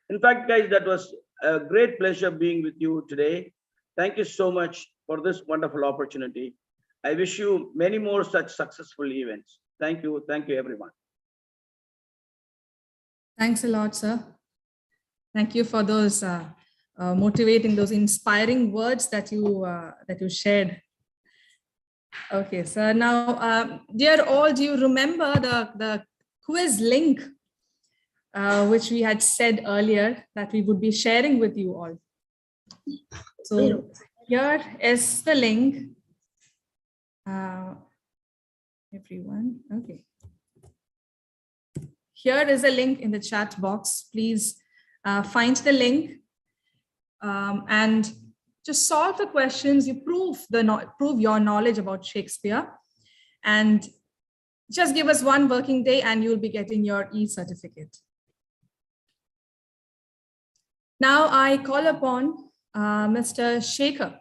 In fact, guys, that was a great pleasure being with you today. Thank you so much for this wonderful opportunity. I wish you many more such successful events. Thank you. Thank you, everyone. Thanks a lot, sir. Thank you for those motivating, those inspiring words that you shared. Okay, so now, dear all, do you remember the quiz link which we had said earlier that we would be sharing with you all? So here is the link. Everyone, okay. Here is a link in the chat box. Please find the link and just solve the questions. You prove your knowledge about Shakespeare, and just give us one working day and you'll be getting your e-certificate. Now I call upon Mr. Shekhar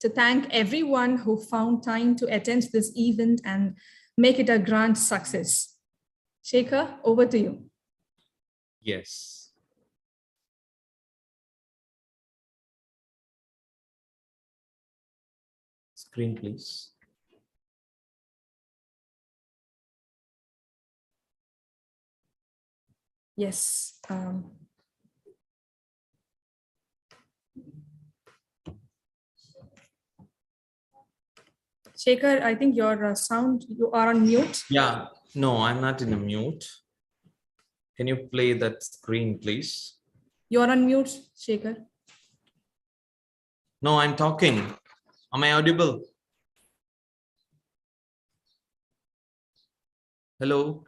to thank everyone who found time to attend this event and make it a grand success. Shekhar, over to you. Yes. Screen, please. Yes. Shekhar, I think your sound, you are on mute. Yeah, no, I'm not in a mute. Can you play that screen, please? You're on mute, Shekhar. No, I'm talking. Am I audible? Hello?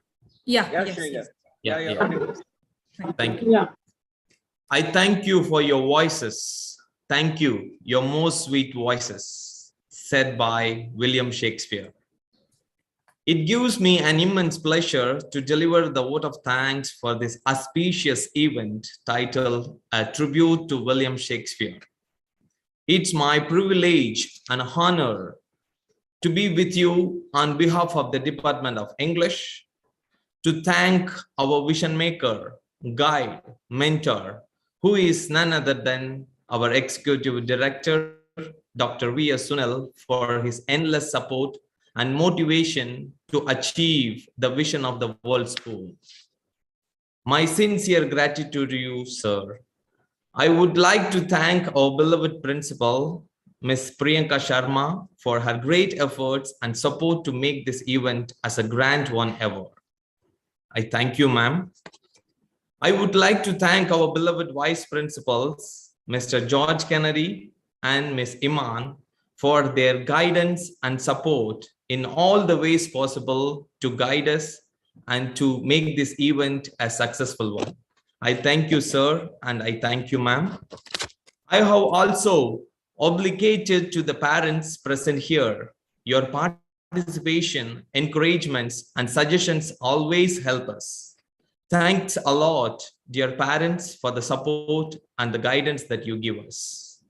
Yeah, Yes, yes. Yeah. Thank you. Yeah. I thank you for your voices. Thank you, your most sweet voices, said by William Shakespeare. It gives me an immense pleasure to deliver the vote of thanks for this auspicious event titled A Tribute to William Shakespeare. It's my privilege and honor to be with you on behalf of the Department of English, to thank our vision maker, guide, mentor, who is none other than our Executive Director, Dr. V.S. Sunil, for his endless support and motivation to achieve the vision of the World School. My sincere gratitude to you, sir. I would like to thank our beloved principal, Ms. Priyanka Sharma, for her great efforts and support to make this event as a grand one ever. I thank you, ma'am. I would like to thank our beloved vice principals, Mr. George Kennedy and Ms. Iman, for their guidance and support in all the ways possible to guide us and to make this event a successful one. I thank you, sir, and I thank you, ma'am. I have also obligated to the parents present here. Your participation, encouragements, and suggestions always help us. Thanks a lot, dear parents, for the support and the guidance that you give us.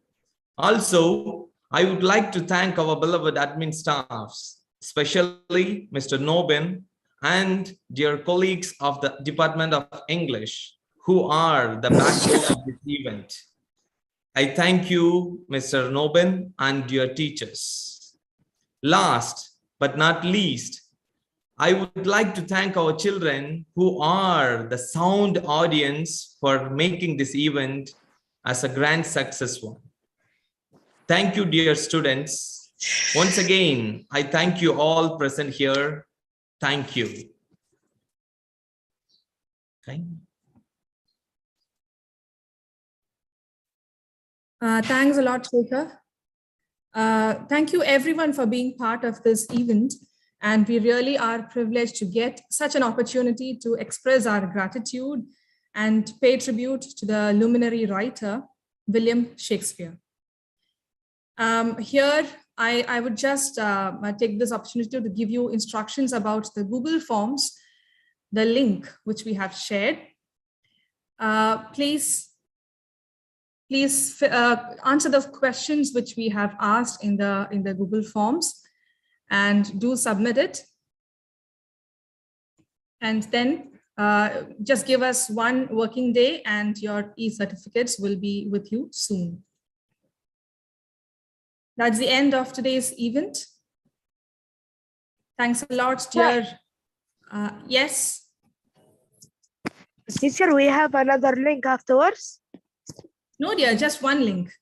Also, I would like to thank our beloved admin staffs, especially Mr. Nobin and dear colleagues of the Department of English, who are the backbone of this event. I thank you, Mr. Nobin, and dear teachers. Last but not least, I would like to thank our children who are the sound audience for making this event as a grand success one. Thank you, dear students. Once again, I thank you all present here. Thank you. Thank you. Thanks a lot, Shekhar. Thank you everyone for being part of this event. And we really are privileged to get such an opportunity to express our gratitude and pay tribute to the luminary writer, William Shakespeare. Here, I would just take this opportunity to give you instructions about the Google Forms, the link which we have shared. Please answer the questions which we have asked in the Google Forms and do submit it. And then just give us one working day and your e-certificates will be with you soon. That's the end of today's event. Thanks a lot, dear. Yes. Teacher, we have another link afterwards? No, dear, just one link.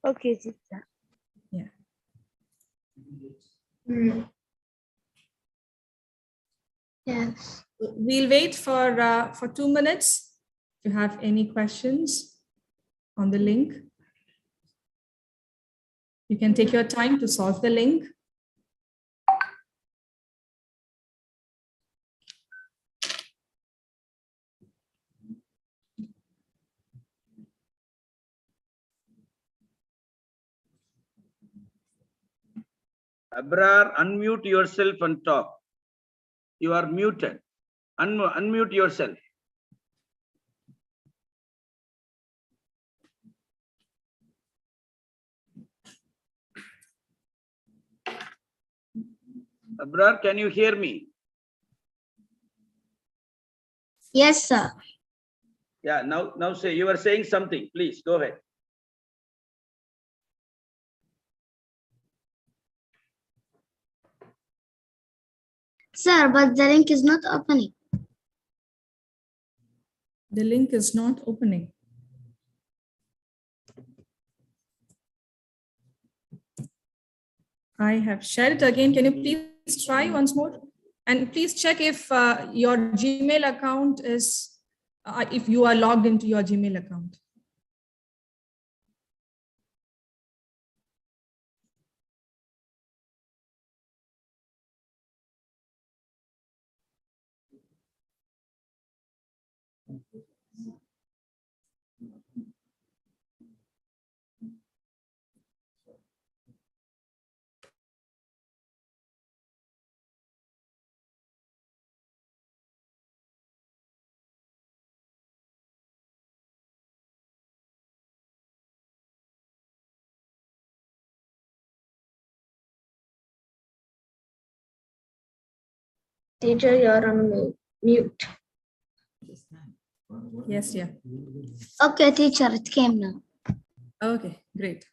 Okay, teacher. Yeah. Yes. We'll wait for 2 minutes. If you have any questions on the link, you can take your time to solve the link. Abrar, unmute yourself and talk. You are muted. Unmute yourself. Abrar, can you hear me? Yes, sir. Yeah, now say, you are saying something. Please go ahead. Sir, but the link is not opening. The link is not opening. I have shared it again. Can you please try once more? And please check if your Gmail account is, if you are logged into your Gmail account. Teacher, you're on mute. Yes, yeah. Okay, teacher, it came now. Okay, great.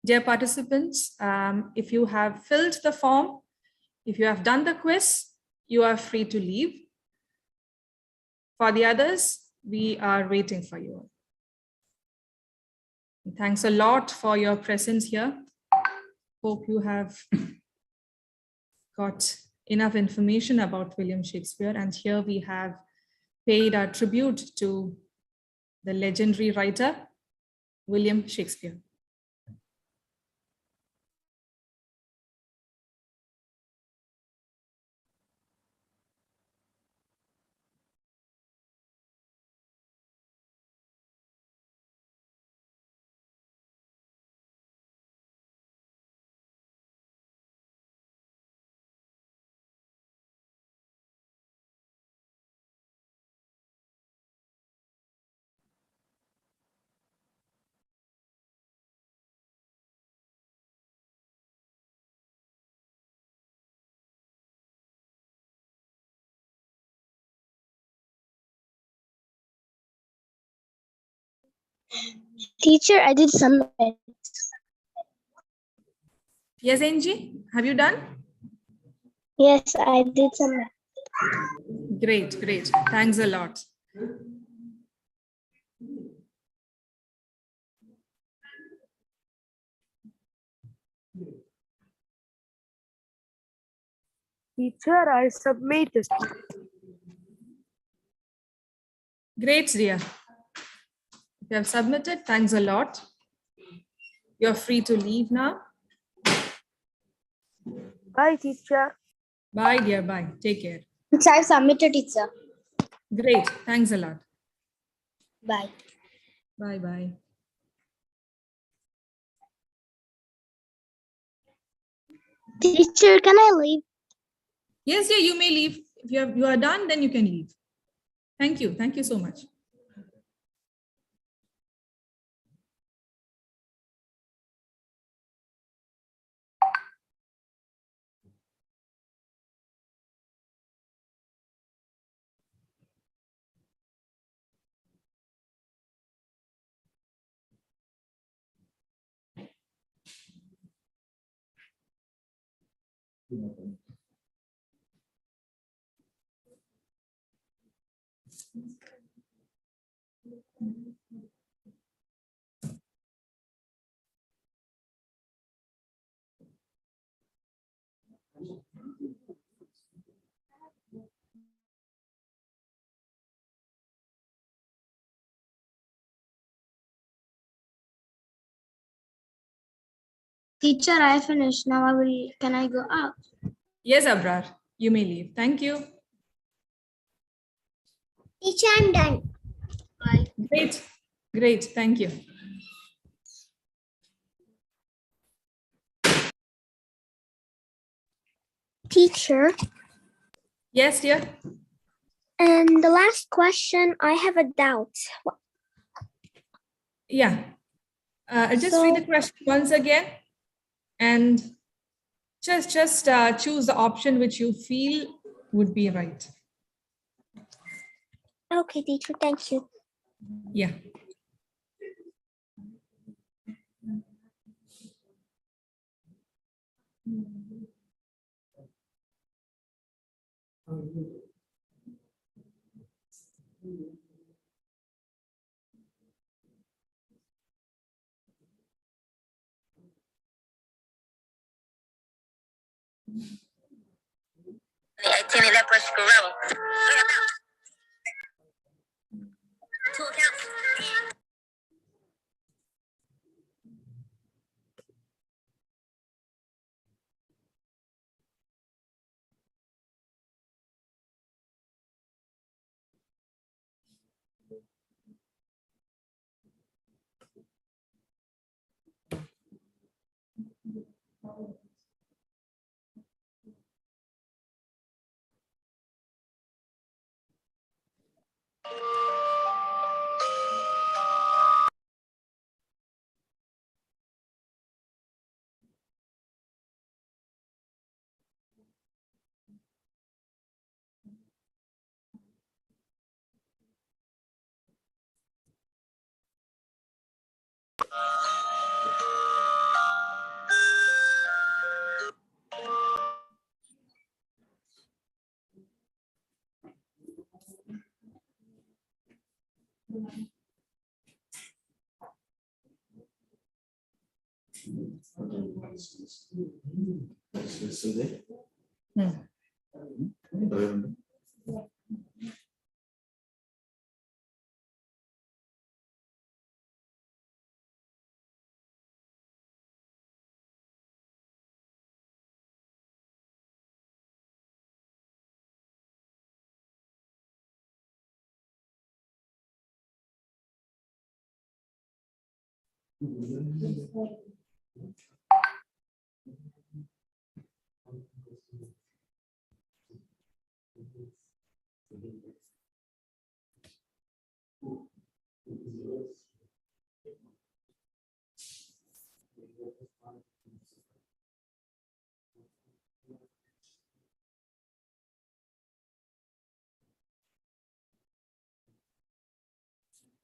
Dear participants, if you have filled the form, if you have done the quiz, you are free to leave. For the others, we are waiting for you. Thanks a lot for your presence here. hope you have got enough information about William Shakespeare. And here we have paid our tribute to the legendary writer, William Shakespeare. Teacher, I did submit. Yes, Angie, have you done? Yes, I did submit. Great, great. Thanks a lot. Teacher, I submitted. Great, dear. If you have submitted, thanks a lot. You're free to leave now. Bye, teacher. Bye, dear. Bye. Take care. I submitted it, sir. Great. Thanks a lot. Bye. Bye, bye. Teacher, can I leave? Yes, dear, you may leave. If you are done, then you can leave. Thank you. Thank you so much. Teacher, I finished. Now can I go out? Yes, Abrar, you may leave. Thank you. Teacher, I'm done. Bye. Great. Great. Thank you. Teacher, Yes, dear. and the last question, I have a doubt. Yeah. I'll just read the question once again and just choose the option which you feel would be right. Okay, teacher, thank you. Yeah.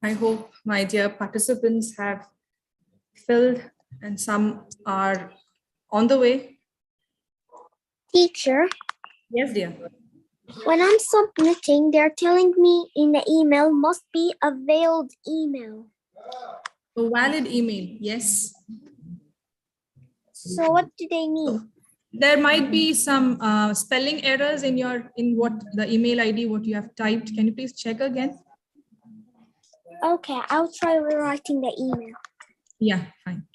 I hope my dear participants have filled and some are on the way. Teacher, Yes, dear. when I'm submitting, they're telling me in the email must be a veiled email. A valid email, yes. So what do they mean? There might be some spelling errors in what the email ID, what you have typed. Can you please check again? Okay, I'll try rewriting the email. Yeah, fine.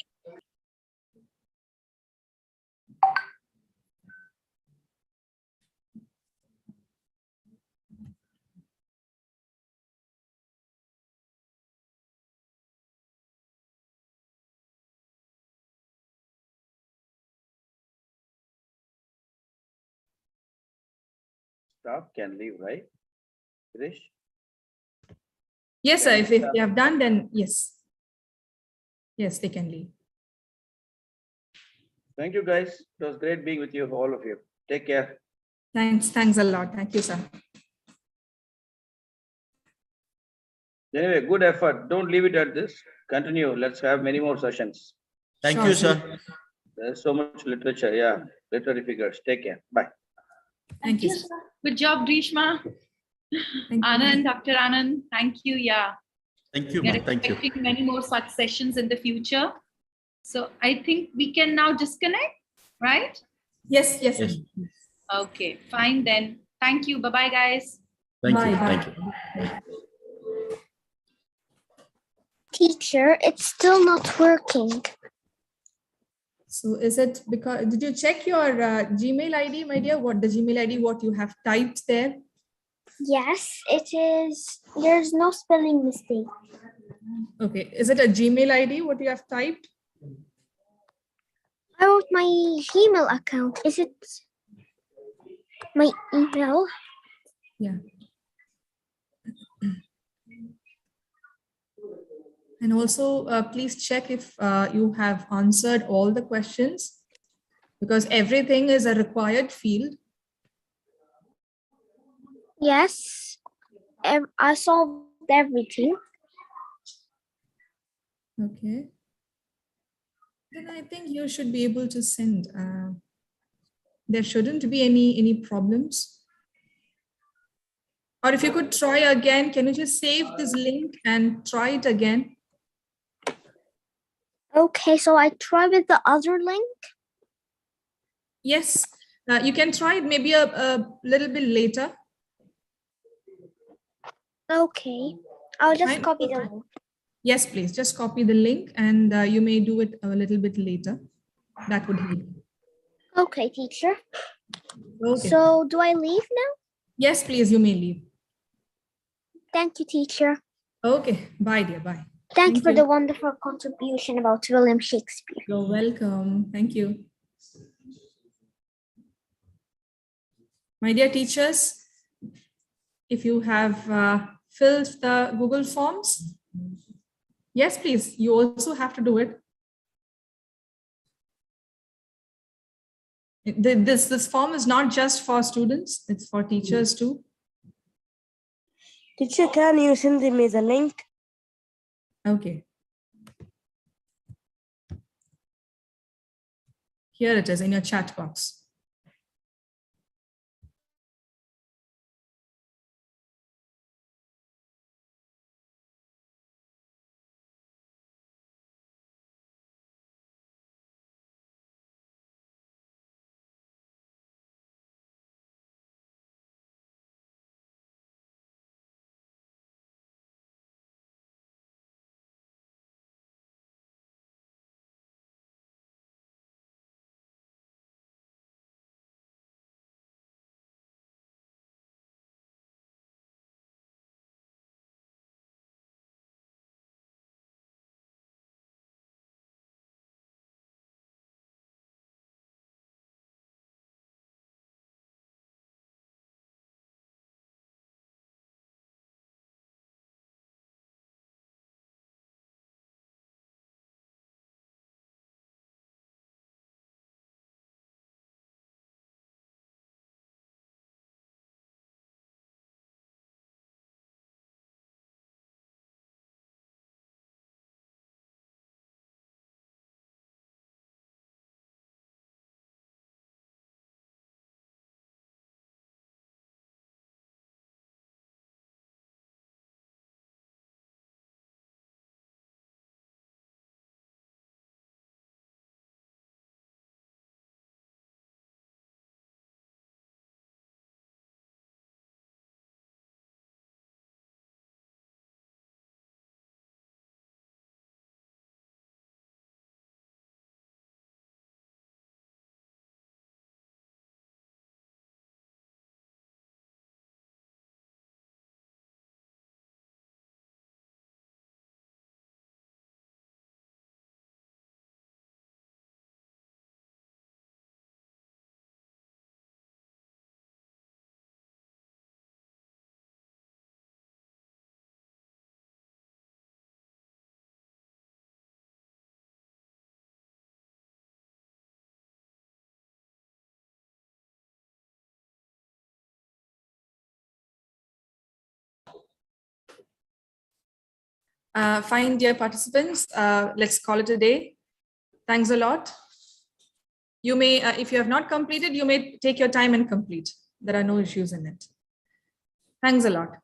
Staff can leave, right? Girish? Yes, sir. If you have done, then yes. Yes, they can leave. Thank you, guys. It was great being with you, all of you. Take care. Thanks a lot. Thank you, sir. Anyway, good effort. Don't leave it at this. Continue. Let's have many more sessions. Thank you, sir. There's so much literature. Yeah, literary figures. Take care. Bye. Thank you. Sir. Good job, Grishma. Anand, Dr. Anand, thank you. Yeah. Thank you, We are ma'am. Thank you. expecting many more such sessions in the future. So I think we can now disconnect, right? Yes. Okay, fine then. Thank you. Bye-bye, guys. Thank you. Bye. Thank you. Teacher, it's still not working. So is it because, did you check your Gmail ID, my dear? What the Gmail ID, what you have typed there? Yes, it is. There's no spelling mistake. Okay. Is it a Gmail ID, what you have typed? I wrote my Gmail account. Is it my email? Yeah. And also, please check if you have answered all the questions, because everything is a required field. Yes, I solved everything. Okay. Then I think you should be able to send. There shouldn't be any problems. Or if you could try again, can you just save this link and try it again? Okay, so I try with the other link. Yes, you can try it maybe a little bit later. Okay, I'll just Fine. copy the link. Yes, please just copy the link, and you may do it a little bit later. That would help. Okay, teacher. Okay. So do I leave now? Yes, please, you may leave. Thank you, teacher. Okay, bye dear, bye. Thanks for the wonderful contribution about William Shakespeare. You're welcome. Thank you. My dear teachers, if you have filled the Google Forms, yes, please, you also have to do it. This form is not just for students, it's for teachers too. Teacher, can you send me the link? Okay. Here it is in your chat box. Fine, dear participants, let's call it a day. Thanks a lot. You may, if you have not completed, you may take your time and complete. There are no issues in it. Thanks a lot.